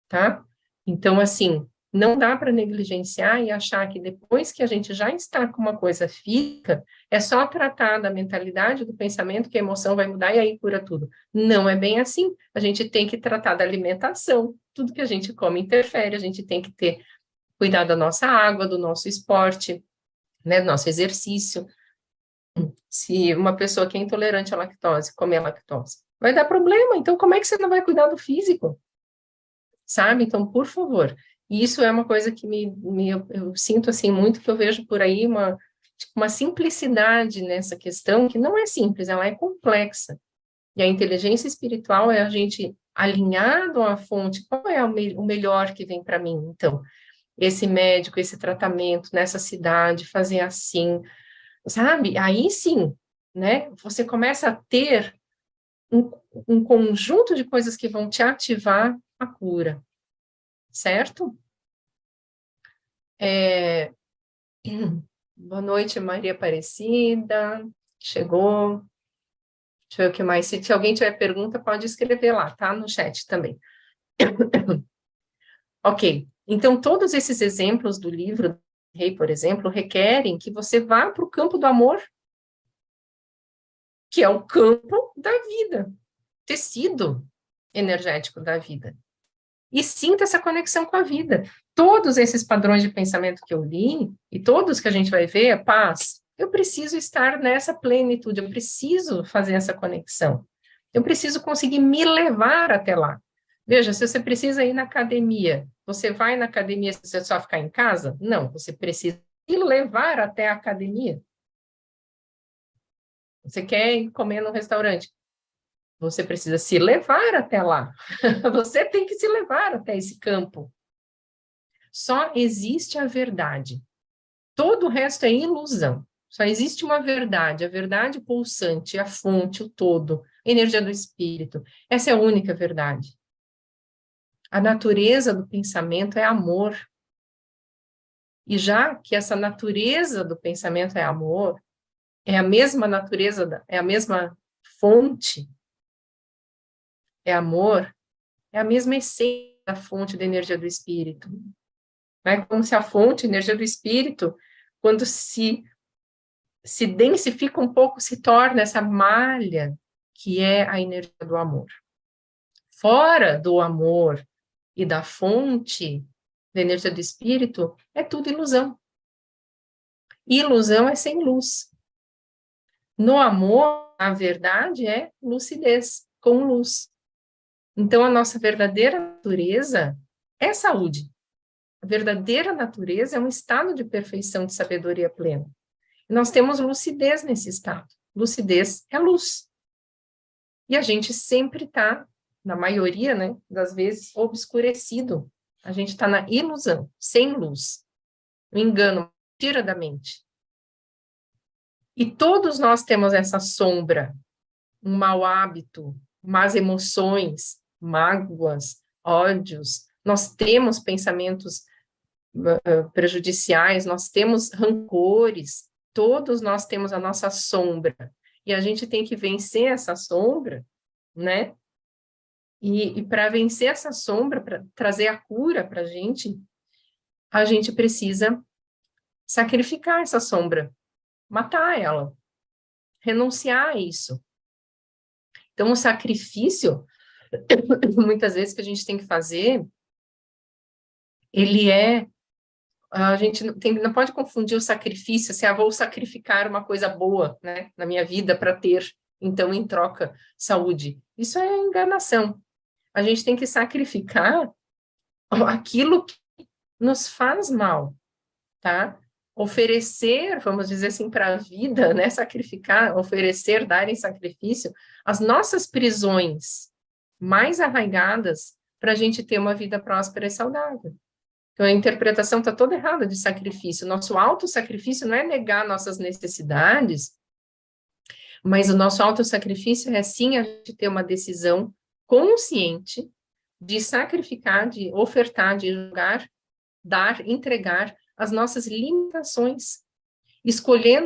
tá? Então, assim, não dá para negligenciar e achar que depois que a gente já está com uma coisa física, é só tratar da mentalidade, do pensamento, que a emoção vai mudar e aí cura tudo. Não é bem assim. A gente tem que tratar da alimentação, tudo que a gente come interfere, a gente tem que ter cuidado da nossa água, do nosso esporte, né, do nosso exercício. Se uma pessoa que é intolerante à lactose comer lactose, vai dar problema. Então, como é que você não vai cuidar do físico? Sabe? Então, por favor. E isso é uma coisa que eu sinto, assim, muito, que eu vejo por aí uma simplicidade nessa questão, que não é simples, ela é complexa. E a inteligência espiritual é a gente alinhado à fonte, qual é o melhor que vem para mim? Então, esse médico, esse tratamento nessa cidade, fazer assim, sabe? Aí sim, né? Você começa a ter um conjunto de coisas que vão te ativar a cura, certo? É... Boa noite, Maria Aparecida. Chegou. Deixa eu ver o que mais. Se alguém tiver pergunta, pode escrever lá, tá? No chat também. Ok. Então, todos esses exemplos do livro Rei, por exemplo, requerem que você vá para o campo do amor, que é o campo da vida, tecido energético da vida. E sinta essa conexão com a vida. Todos esses padrões de pensamento que eu li, e todos que a gente vai ver, é paz. Eu preciso estar nessa plenitude, eu preciso fazer essa conexão. Eu preciso conseguir me levar até lá. Veja, se você precisa ir na academia, você vai na academia se você só ficar em casa? Não, você precisa se levar até a academia. Você quer ir comer no restaurante? Você precisa se levar até lá. Você tem que se levar até esse campo. Só existe a verdade. Todo o resto é ilusão. Só existe uma verdade, a verdade pulsante, a fonte, o todo, a energia do espírito. Essa é a única verdade. A natureza do pensamento é amor. E já que essa natureza do pensamento é amor, é a mesma natureza, é a mesma fonte, é amor, é a mesma essência da fonte da energia do espírito. É como se a fonte, a energia do espírito, quando se densifica um pouco, se torna essa malha que é a energia do amor. Fora do amor e da fonte da energia do espírito, é tudo ilusão. Ilusão é sem luz. No amor, a verdade é lucidez, com luz. Então, a nossa verdadeira natureza é saúde. A verdadeira natureza é um estado de perfeição, de sabedoria plena. E nós temos lucidez nesse estado. Lucidez é luz. E a gente sempre está, na maioria, né, das vezes, obscurecido. A gente está na ilusão, sem luz. O engano, tira da mente. E todos nós temos essa sombra, um mau hábito, más emoções, mágoas, ódios, nós temos pensamentos prejudiciais, nós temos rancores, todos nós temos a nossa sombra, e a gente tem que vencer essa sombra, né? E para vencer essa sombra, para trazer a cura para a gente precisa sacrificar essa sombra, matar ela, renunciar a isso. Então, o sacrifício, muitas vezes, que a gente tem que fazer, a gente não pode confundir o sacrifício, se vou sacrificar uma coisa boa, né, na minha vida para ter, então, em troca, saúde. Isso é enganação. A gente tem que sacrificar aquilo que nos faz mal, tá? Oferecer, vamos dizer assim, para a vida, né? Sacrificar, oferecer, dar em sacrifício as nossas prisões mais arraigadas para a gente ter uma vida próspera e saudável. Então, a interpretação está toda errada de sacrifício. Nosso autossacrifício não é negar nossas necessidades, mas o nosso autossacrifício é, sim, a gente ter uma decisão consciente de sacrificar, de ofertar, de jogar, dar, entregar as nossas limitações, escolher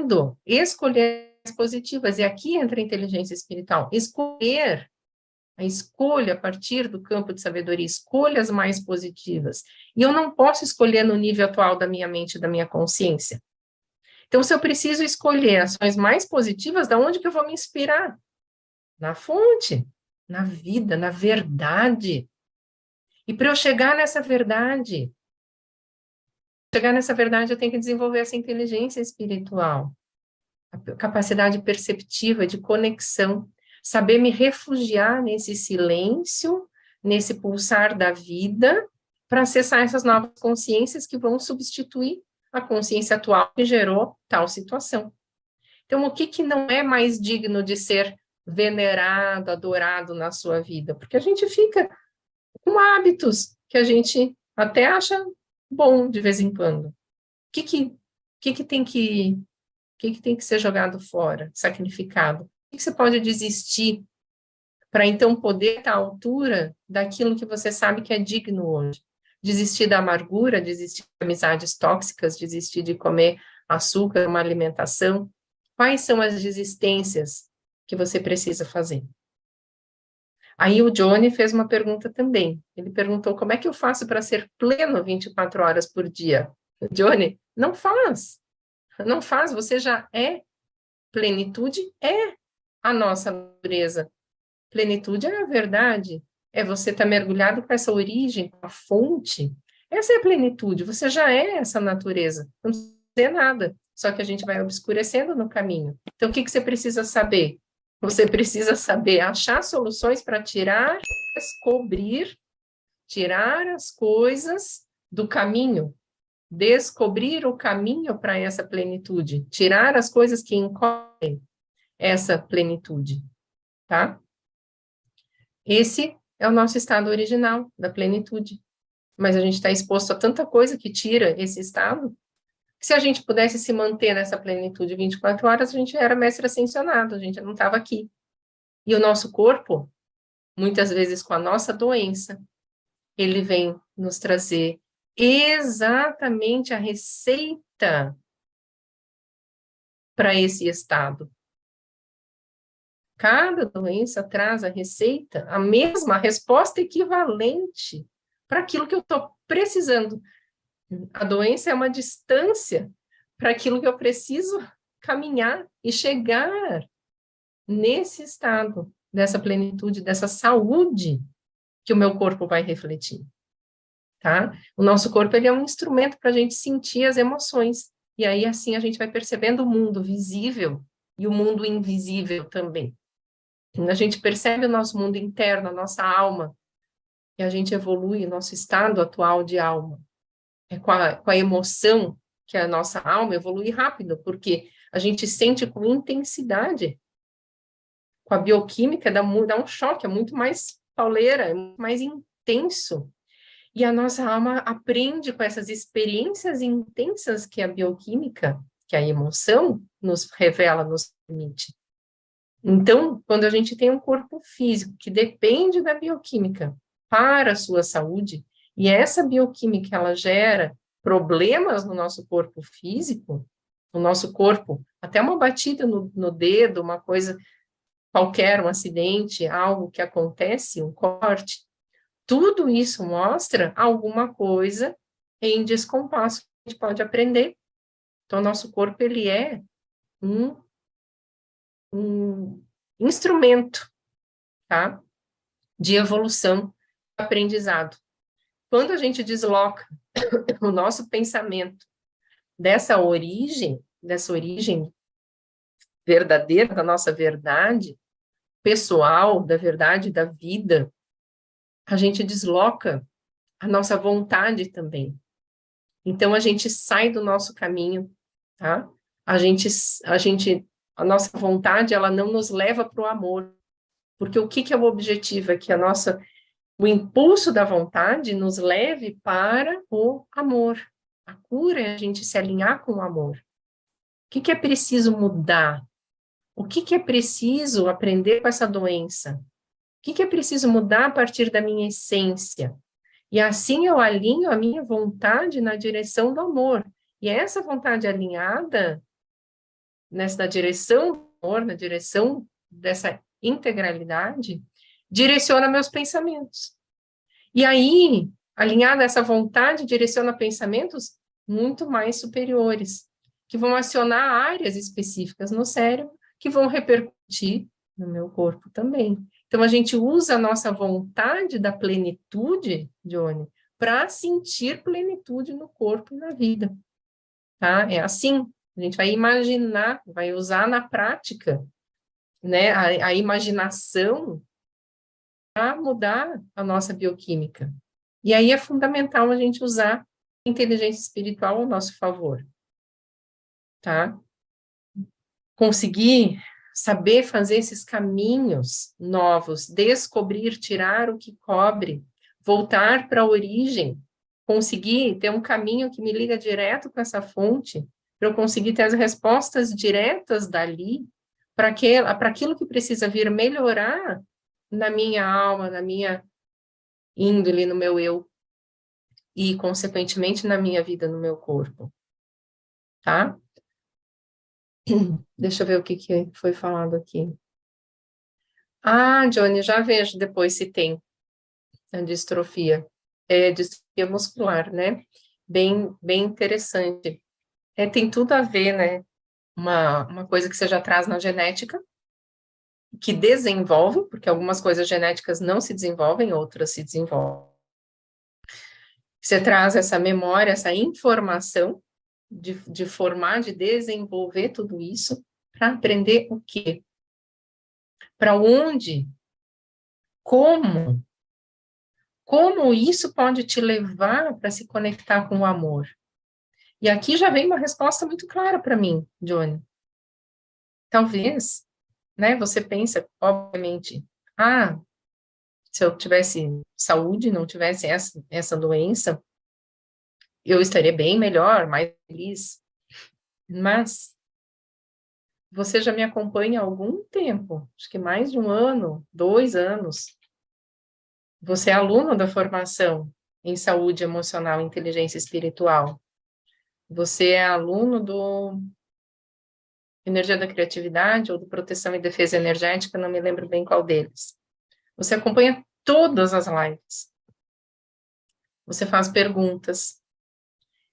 as positivas. E aqui entra a inteligência espiritual. A escolha a partir do campo de sabedoria, escolhas mais positivas. E eu não posso escolher no nível atual da minha mente, da minha consciência. Então, se eu preciso escolher ações mais positivas, da onde que eu vou me inspirar? Na fonte, na vida, na verdade. E para eu chegar nessa verdade, eu tenho que desenvolver essa inteligência espiritual, a capacidade perceptiva de conexão, saber me refugiar nesse silêncio, nesse pulsar da vida, para acessar essas novas consciências que vão substituir a consciência atual que gerou tal situação. Então, o que não é mais digno de ser venerado, adorado na sua vida? Porque a gente fica com hábitos que a gente até acha bom de vez em quando. O que tem que ser jogado fora, sacrificado? O que você pode desistir para então poder estar à altura daquilo que você sabe que é digno hoje? Desistir da amargura, desistir de amizades tóxicas, desistir de comer açúcar, uma alimentação. Quais são as desistências que você precisa fazer? Aí o Johnny fez uma pergunta também. Ele perguntou, como é que eu faço para ser pleno 24 horas por dia? Johnny, não faz. Não faz, você já é. Plenitude é a nossa natureza. Plenitude é a verdade. É você estar mergulhado com essa origem, com a fonte. Essa é a plenitude, você já é essa natureza. Não precisa dizer nada, só que a gente vai obscurecendo no caminho. Então, o que você precisa saber? Você precisa saber achar soluções para descobrir, tirar as coisas do caminho, descobrir o caminho para essa plenitude, tirar as coisas que encobrem essa plenitude, tá? Esse é o nosso estado original da plenitude, mas a gente está exposto a tanta coisa que tira esse estado, que se a gente pudesse se manter nessa plenitude 24 horas, a gente era mestre ascensionado, a gente não estava aqui. E o nosso corpo, muitas vezes com a nossa doença, ele vem nos trazer exatamente a receita para esse estado. Cada doença traz a receita, a mesma resposta equivalente para aquilo que eu estou precisando. A doença é uma distância para aquilo que eu preciso caminhar e chegar nesse estado, dessa plenitude, dessa saúde que o meu corpo vai refletir, tá? O nosso corpo, ele é um instrumento para a gente sentir as emoções, e aí assim a gente vai percebendo o mundo visível e o mundo invisível também. A gente percebe o nosso mundo interno, a nossa alma, e a gente evolui o nosso estado atual de alma. É com a emoção que a nossa alma evolui rápido, porque a gente sente com intensidade. Com a bioquímica dá um choque, é muito mais pauleira, é muito mais intenso. E a nossa alma aprende com essas experiências intensas que a bioquímica, que a emoção nos revela, nos permite. Então, quando a gente tem um corpo físico que depende da bioquímica para a sua saúde, e essa bioquímica ela gera problemas no nosso corpo físico, no nosso corpo, até uma batida no dedo, uma coisa qualquer, um acidente, algo que acontece, um corte, tudo isso mostra alguma coisa em descompasso que a gente pode aprender. Então, nosso corpo, ele é um, um instrumento, tá? De evolução, aprendizado. Quando a gente desloca o nosso pensamento dessa origem verdadeira, da nossa verdade pessoal, da verdade da vida, a gente desloca a nossa vontade também. Então, a gente sai do nosso caminho, tá? A nossa vontade, ela não nos leva para o amor, porque o que é o objetivo? É que o impulso da vontade nos leve para o amor. A cura é a gente se alinhar com o amor. O que é preciso mudar? O que é preciso aprender com essa doença? O que é preciso mudar a partir da minha essência? E assim eu alinho a minha vontade na direção do amor. E essa vontade alinhada nessa direção do amor, na direção dessa integralidade, direciona meus pensamentos. E aí, alinhada a essa vontade, direciona pensamentos muito mais superiores, que vão acionar áreas específicas no cérebro, que vão repercutir no meu corpo também. Então, a gente usa a nossa vontade da plenitude, Johnny, para sentir plenitude no corpo e na vida, tá? É assim, a gente vai imaginar, vai usar na prática, né, a imaginação para mudar a nossa bioquímica. E aí é fundamental a gente usar inteligência espiritual ao nosso favor, tá? Conseguir saber fazer esses caminhos novos, descobrir, tirar o que cobre, voltar para a origem, conseguir ter um caminho que me liga direto com essa fonte, para eu conseguir ter as respostas diretas dali, para aquilo que precisa vir melhorar na minha alma, na minha índole, no meu eu, e, consequentemente, na minha vida, no meu corpo, tá? Deixa eu ver o que foi falado aqui. Ah, Johnny, já vejo depois se tem a distrofia. É distrofia muscular, né? Bem interessante. Tem tudo a ver, né? Uma coisa que você já traz na genética, que desenvolve, porque algumas coisas genéticas não se desenvolvem, outras se desenvolvem. Você traz essa memória, essa informação de formar, de desenvolver tudo isso, para aprender o quê? Para onde? Como? Como isso pode te levar para se conectar com o amor? E aqui já vem uma resposta muito clara para mim, Johnny. Talvez, né, você pensa, obviamente, se eu tivesse saúde, não tivesse essa doença, eu estaria bem melhor, mais feliz. Mas você já me acompanha há algum tempo, acho que mais de 1 ano, 2 anos. Você é aluno da formação em saúde emocional e inteligência espiritual. Você é aluno do Energia da Criatividade ou do Proteção e Defesa Energética, não me lembro bem qual deles. Você acompanha todas as lives. Você faz perguntas.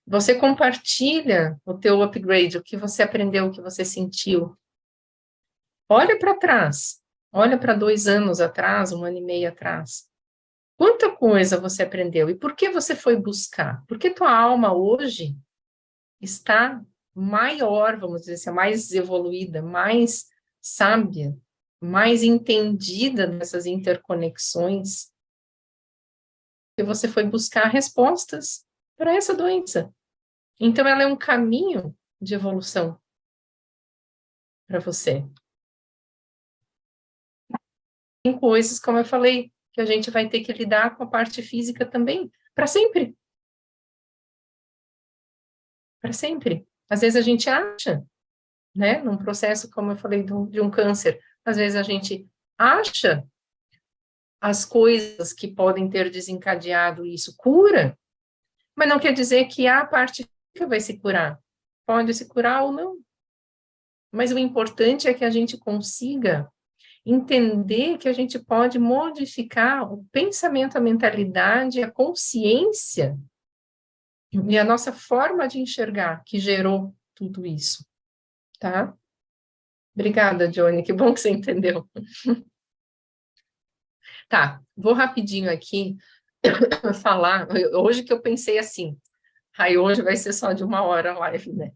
Você compartilha o teu upgrade, o que você aprendeu, o que você sentiu. Olha para trás. Olha para 2 anos atrás, 1 ano e meio atrás. Quanta coisa você aprendeu e por que você foi buscar? Porque tua alma hoje está maior, vamos dizer assim, mais evoluída, mais sábia, mais entendida dessas interconexões, que você foi buscar respostas para essa doença. Então, ela é um caminho de evolução para você. Tem coisas, como eu falei, que a gente vai ter que lidar com a parte física também, para sempre. Para sempre. Às vezes a gente acha, né, num processo, como eu falei, de um câncer, às vezes a gente acha as coisas que podem ter desencadeado isso cura, mas não quer dizer que a parte física vai se curar. Pode se curar ou não. Mas o importante é que a gente consiga entender que a gente pode modificar o pensamento, a mentalidade, a consciência e a nossa forma de enxergar que gerou tudo isso, tá? Obrigada, Johnny, que bom que você entendeu. Tá, vou rapidinho aqui falar, hoje que eu pensei assim, aí hoje vai ser só de 1 hora a live, né?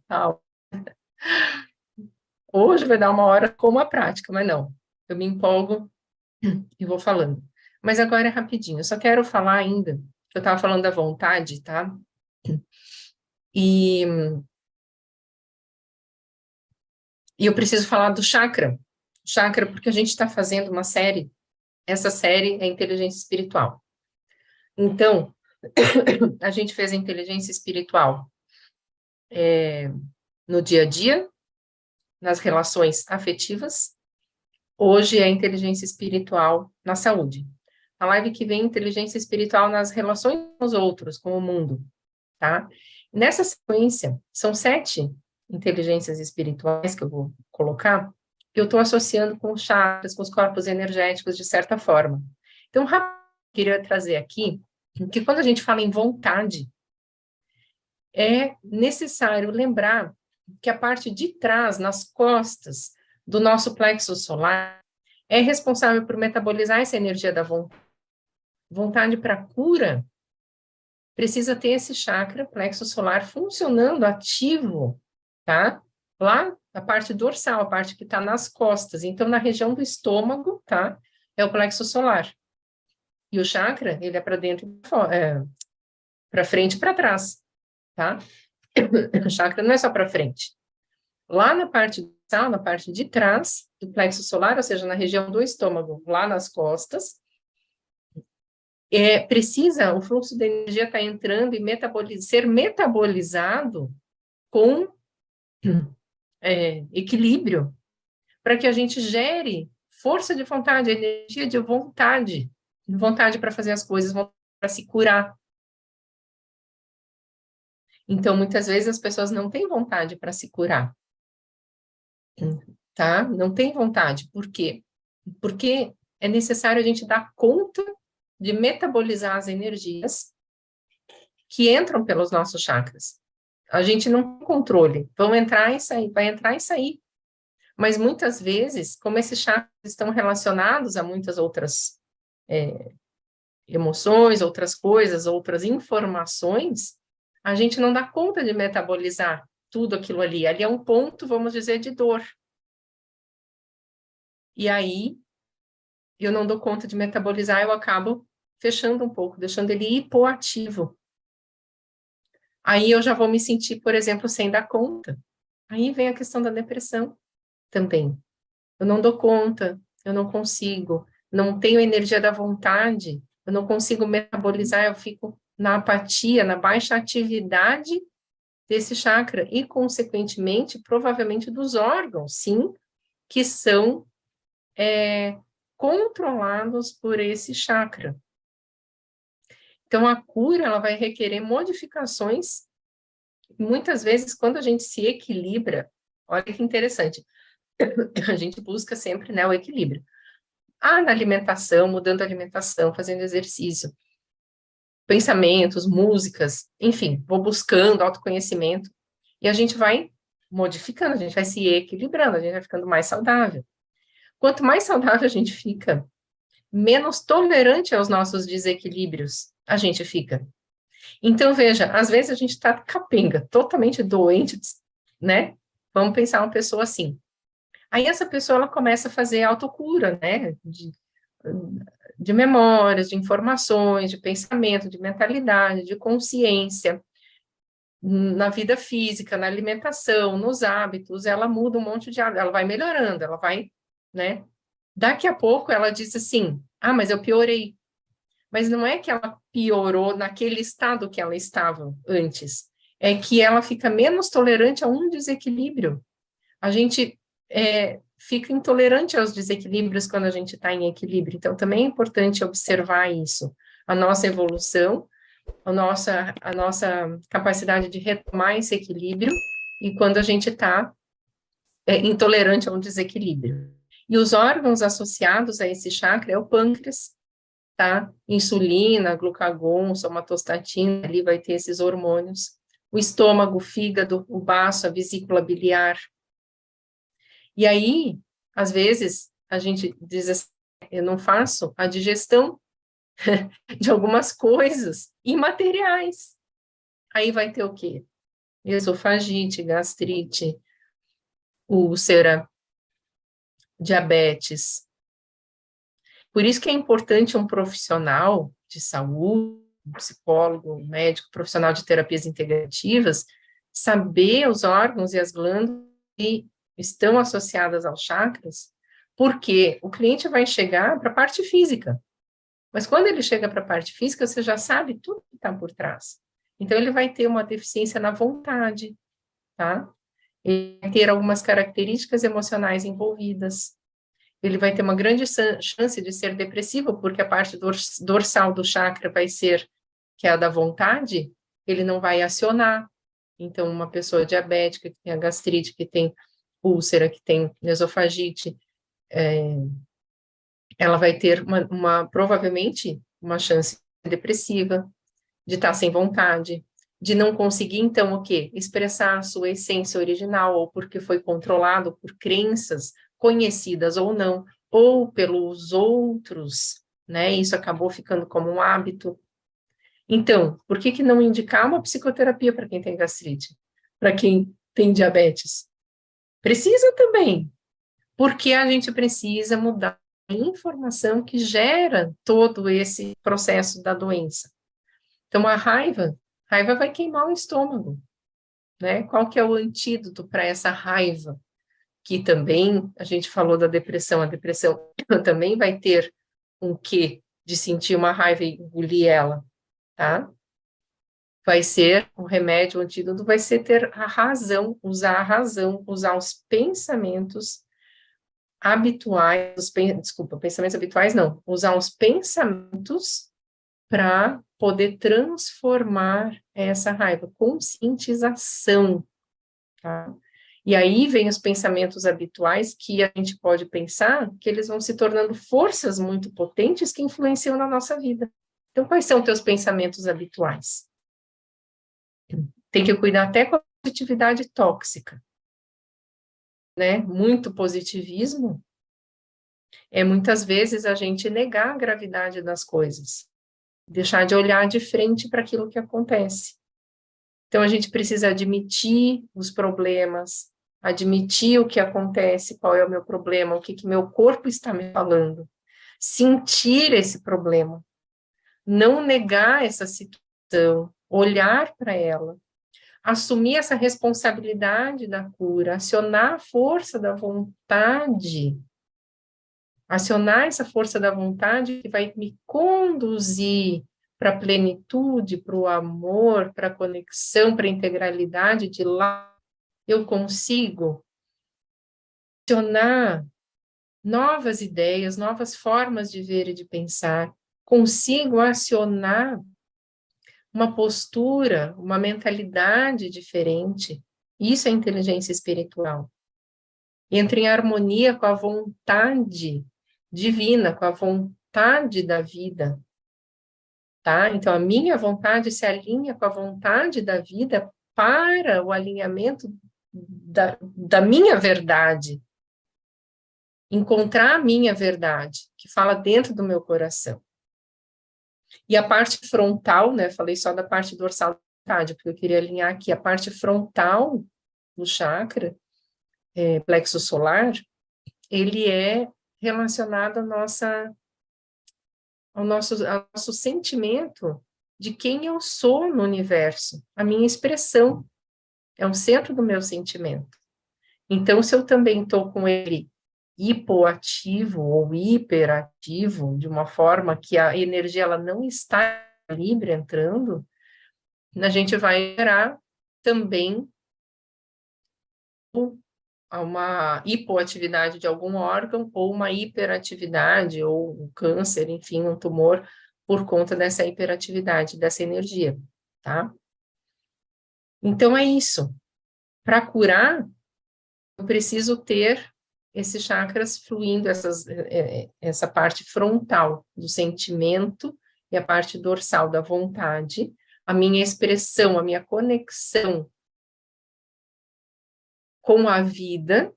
Hoje vai dar 1 hora com a prática, mas não, eu me empolgo e vou falando. Mas agora é rapidinho, eu só quero falar ainda, que eu estava falando da vontade, tá? E eu preciso falar do chakra. Chakra, porque a gente está fazendo uma série, essa série é inteligência espiritual. Então, a gente fez a inteligência espiritual no dia a dia, nas relações afetivas. Hoje é a inteligência espiritual na saúde. A live que vem, inteligência espiritual nas relações com os outros, com o mundo, tá? Nessa sequência, são 7 inteligências espirituais que eu vou colocar, que eu estou associando com os chakras, com os corpos energéticos, de certa forma. Então, queria trazer aqui que quando a gente fala em vontade, é necessário lembrar que a parte de trás, nas costas do nosso plexo solar, é responsável por metabolizar essa energia da vontade. Vontade para cura precisa ter esse chakra, plexo solar, funcionando ativo, tá? Lá, a parte dorsal, a parte que está nas costas. Então, na região do estômago, tá? É o plexo solar. E o chakra, ele é para dentro, para frente e para trás, tá? O chakra não é só para frente. Lá na parte dorsal, na parte de trás do plexo solar, ou seja, na região do estômago, lá nas costas, precisa, o fluxo de energia estar entrando e ser metabolizado com equilíbrio, para que a gente gere força de vontade, energia de vontade para fazer as coisas, para se curar. Então, muitas vezes as pessoas não têm vontade para se curar, tá? Não tem vontade. Por quê? Porque é necessário a gente dar conta de metabolizar as energias que entram pelos nossos chakras. A gente não tem controle, vão entrar e sair, vai entrar e sair. Mas muitas vezes, como esses chakras estão relacionados a muitas outras emoções, outras coisas, outras informações, a gente não dá conta de metabolizar tudo aquilo ali. Ali é um ponto, vamos dizer, de dor. E aí, eu não dou conta de metabolizar, eu acabo fechando um pouco, deixando ele hipoativo. Aí eu já vou me sentir, por exemplo, sem dar conta. Aí vem a questão da depressão também. Eu não dou conta, eu não consigo, não tenho energia da vontade, eu não consigo metabolizar, eu fico na apatia, na baixa atividade desse chakra e, consequentemente, provavelmente dos órgãos, sim, que são controlados por esse chakra. Então, a cura, ela vai requerer modificações. Muitas vezes, quando a gente se equilibra, olha que interessante, a gente busca sempre, né, o equilíbrio. Na alimentação, mudando a alimentação, fazendo exercício, pensamentos, músicas, enfim, vou buscando autoconhecimento, e a gente vai modificando, a gente vai se equilibrando, a gente vai ficando mais saudável. Quanto mais saudável a gente fica, menos tolerante aos nossos desequilíbrios a gente fica. Então, veja, às vezes a gente está capenga, totalmente doente, né? Vamos pensar uma pessoa assim. Aí essa pessoa, ela começa a fazer autocura, né? De memórias, de informações, de pensamento, de mentalidade, de consciência, na vida física, na alimentação, nos hábitos, ela muda um monte de hábitos, ela vai melhorando, ela vai, né? Daqui a pouco ela diz assim, mas eu piorei. Mas não é que ela piorou naquele estado que ela estava antes, é que ela fica menos tolerante a um desequilíbrio. A gente fica intolerante aos desequilíbrios quando a gente está em equilíbrio. Então, também é importante observar isso, a nossa evolução, a nossa capacidade de retomar esse equilíbrio, e quando a gente está intolerante a um desequilíbrio. E os órgãos associados a esse chakra é o pâncreas, tá? Insulina, glucagon, somatostatina, ali vai ter esses hormônios. O estômago, o fígado, o baço, a vesícula biliar. E aí, às vezes, a gente diz assim, eu não faço a digestão de algumas coisas imateriais. Aí vai ter o quê? Esofagite, gastrite, úlcera, diabetes. Por isso que é importante um profissional de saúde, um psicólogo, um médico, profissional de terapias integrativas, saber os órgãos e as glândulas que estão associadas aos chakras, porque o cliente vai chegar para a parte física, mas quando ele chega para a parte física, você já sabe tudo que está por trás. Então, ele vai ter uma deficiência na vontade, tá? Ele vai ter algumas características emocionais envolvidas, ele vai ter uma grande chance de ser depressivo, porque a parte dorsal do chakra vai ser, que é a da vontade, ele não vai acionar. Então, uma pessoa diabética, que tem a gastrite, que tem úlcera, que tem esofagite, ela vai ter provavelmente, uma chance depressiva, de estar sem vontade, de não conseguir, então, o quê? Expressar a sua essência original, ou porque foi controlado por crenças conhecidas ou não, ou pelos outros, né? Isso acabou ficando como um hábito. Então, por que não indicar uma psicoterapia para quem tem gastrite? Para quem tem diabetes? Precisa também, porque a gente precisa mudar a informação que gera todo esse processo da doença. Então, raiva vai queimar o estômago, né? Qual que é o antídoto para essa raiva? Que também, a gente falou da depressão, a depressão também vai ter um quê de sentir uma raiva e engolir ela, tá? Vai ser, o remédio, o antídoto vai ser ter a razão, usar os pensamentos habituais, pensamentos habituais não, usar os pensamentos para poder transformar essa raiva, conscientização, tá? E aí vem os pensamentos habituais que a gente pode pensar que eles vão se tornando forças muito potentes que influenciam na nossa vida. Então, quais são teus pensamentos habituais? Tem que cuidar até com a positividade tóxica, né? Muito positivismo é muitas vezes a gente negar a gravidade das coisas, deixar de olhar de frente para aquilo que acontece. Então, a gente precisa admitir os problemas, admitir o que acontece, qual é o meu problema, o que meu corpo está me falando. Sentir esse problema, não negar essa situação, olhar para ela, assumir essa responsabilidade da cura, acionar a força da vontade, acionar essa força da vontade que vai me conduzir para a plenitude, para o amor, para a conexão, para a integralidade, de lá eu consigo acionar novas ideias, novas formas de ver e de pensar, consigo acionar uma postura, uma mentalidade diferente. Isso é inteligência espiritual. Entra em harmonia com a vontade divina, com a vontade da vida, tá? Então, a minha vontade se alinha com a vontade da vida para o alinhamento da minha verdade, encontrar a minha verdade, que fala dentro do meu coração. E a parte frontal, né, falei só da parte dorsal da vontade, porque eu queria alinhar aqui, a parte frontal do chakra, plexo solar, ele é relacionado ao nosso sentimento de quem eu sou no universo, a minha expressão, é o centro do meu sentimento. Então, se eu também estou com ele hipoativo ou hiperativo, de uma forma que a energia ela não está livre entrando, a gente vai gerar também a uma hipoatividade de algum órgão, ou uma hiperatividade, ou um câncer, enfim, um tumor, por conta dessa hiperatividade, dessa energia, tá? Então, é isso. Para curar, eu preciso ter esses chakras fluindo, essa parte frontal do sentimento e a parte dorsal da vontade, a minha expressão, a minha conexão com a vida,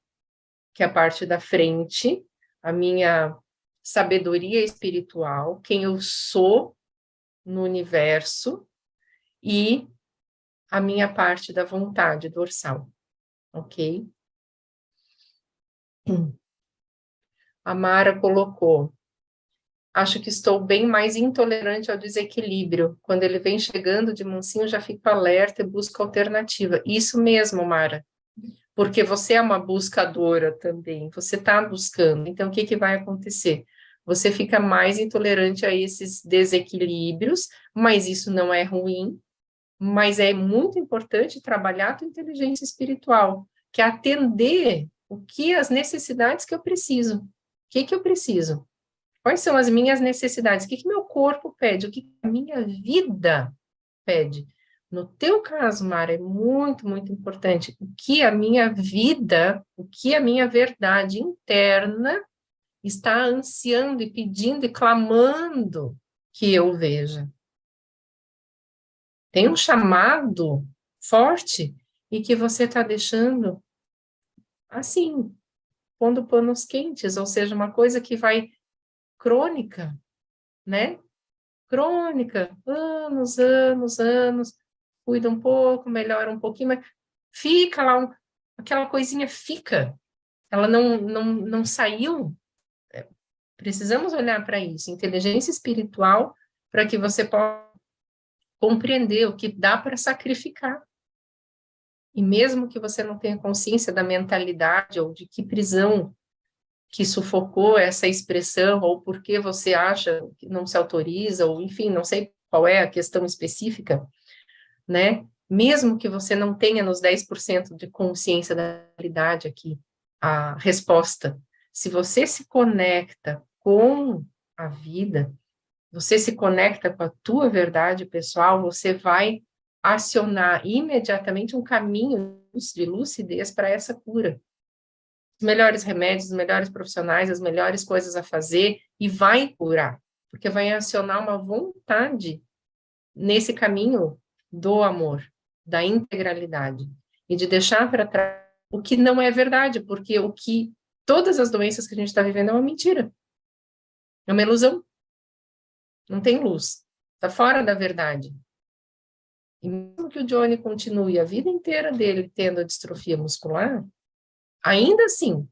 que é a parte da frente, a minha sabedoria espiritual, quem eu sou no universo, e a minha parte da vontade dorsal, ok? A Mara colocou: acho que estou bem mais intolerante ao desequilíbrio. Quando ele vem chegando de mansinho, já fico alerta e busco alternativa. Isso mesmo, Mara, porque você é uma buscadora também, você está buscando. Então, o que vai acontecer? Você fica mais intolerante a esses desequilíbrios, mas isso não é ruim, mas é muito importante trabalhar a tua inteligência espiritual, que é atender as necessidades que eu preciso. O que eu preciso? Quais são as minhas necessidades? O que meu corpo pede? O que a minha vida pede? No teu caso, Mara, é muito, muito importante o que a minha vida, o que a minha verdade interna está ansiando e pedindo e clamando que eu veja. Tem um chamado forte e que você está deixando assim, pondo panos quentes, ou seja, uma coisa que vai crônica, né? Crônica, anos, anos, anos, cuida um pouco, melhora um pouquinho, mas fica lá, aquela coisinha fica, ela não saiu. Precisamos olhar para isso, inteligência espiritual, para que você possa compreender o que dá para sacrificar. E mesmo que você não tenha consciência da mentalidade ou de que prisão que sufocou essa expressão, ou por que você acha que não se autoriza, ou enfim, não sei qual é a questão específica, né? Mesmo que você não tenha nos 10% de consciência da realidade aqui, a resposta, se você se conecta com a vida, você se conecta com a tua verdade pessoal, você vai acionar imediatamente um caminho de lucidez para essa cura. Os melhores remédios, os melhores profissionais, as melhores coisas a fazer, e vai curar, porque vai acionar uma vontade nesse caminho do amor, da integralidade, e de deixar para trás o que não é verdade, porque todas as doenças que a gente está vivendo é uma mentira, é uma ilusão, não tem luz, está fora da verdade. E mesmo que o Johnny continue a vida inteira dele tendo a distrofia muscular, ainda assim,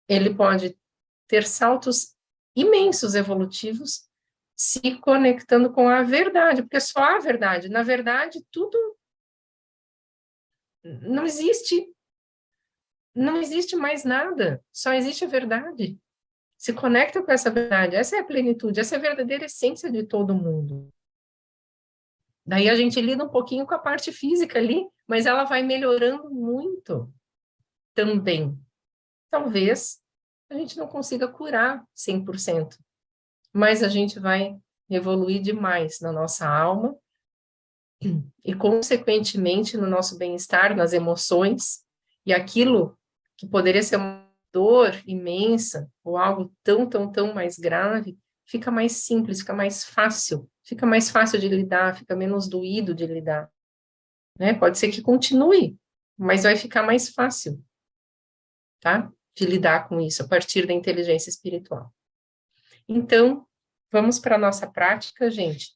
ele pode ter saltos imensos evolutivos se conectando com a verdade, porque só a verdade. Na verdade, tudo não existe, não existe mais nada, só existe a verdade. Se conecta com essa verdade, essa é a plenitude, essa é a verdadeira essência de todo mundo. Daí a gente lida um pouquinho com a parte física ali, mas ela vai melhorando muito também. Talvez a gente não consiga curar 100%, mas a gente vai evoluir demais na nossa alma e, consequentemente, no nosso bem-estar, nas emoções, e aquilo que poderia ser uma dor imensa ou algo tão, tão, tão mais grave, fica mais simples, fica mais fácil de lidar, fica menos doído de lidar, né? Pode ser que continue, mas vai ficar mais fácil, tá? De lidar com isso a partir da inteligência espiritual. Então, vamos para a nossa prática, gente.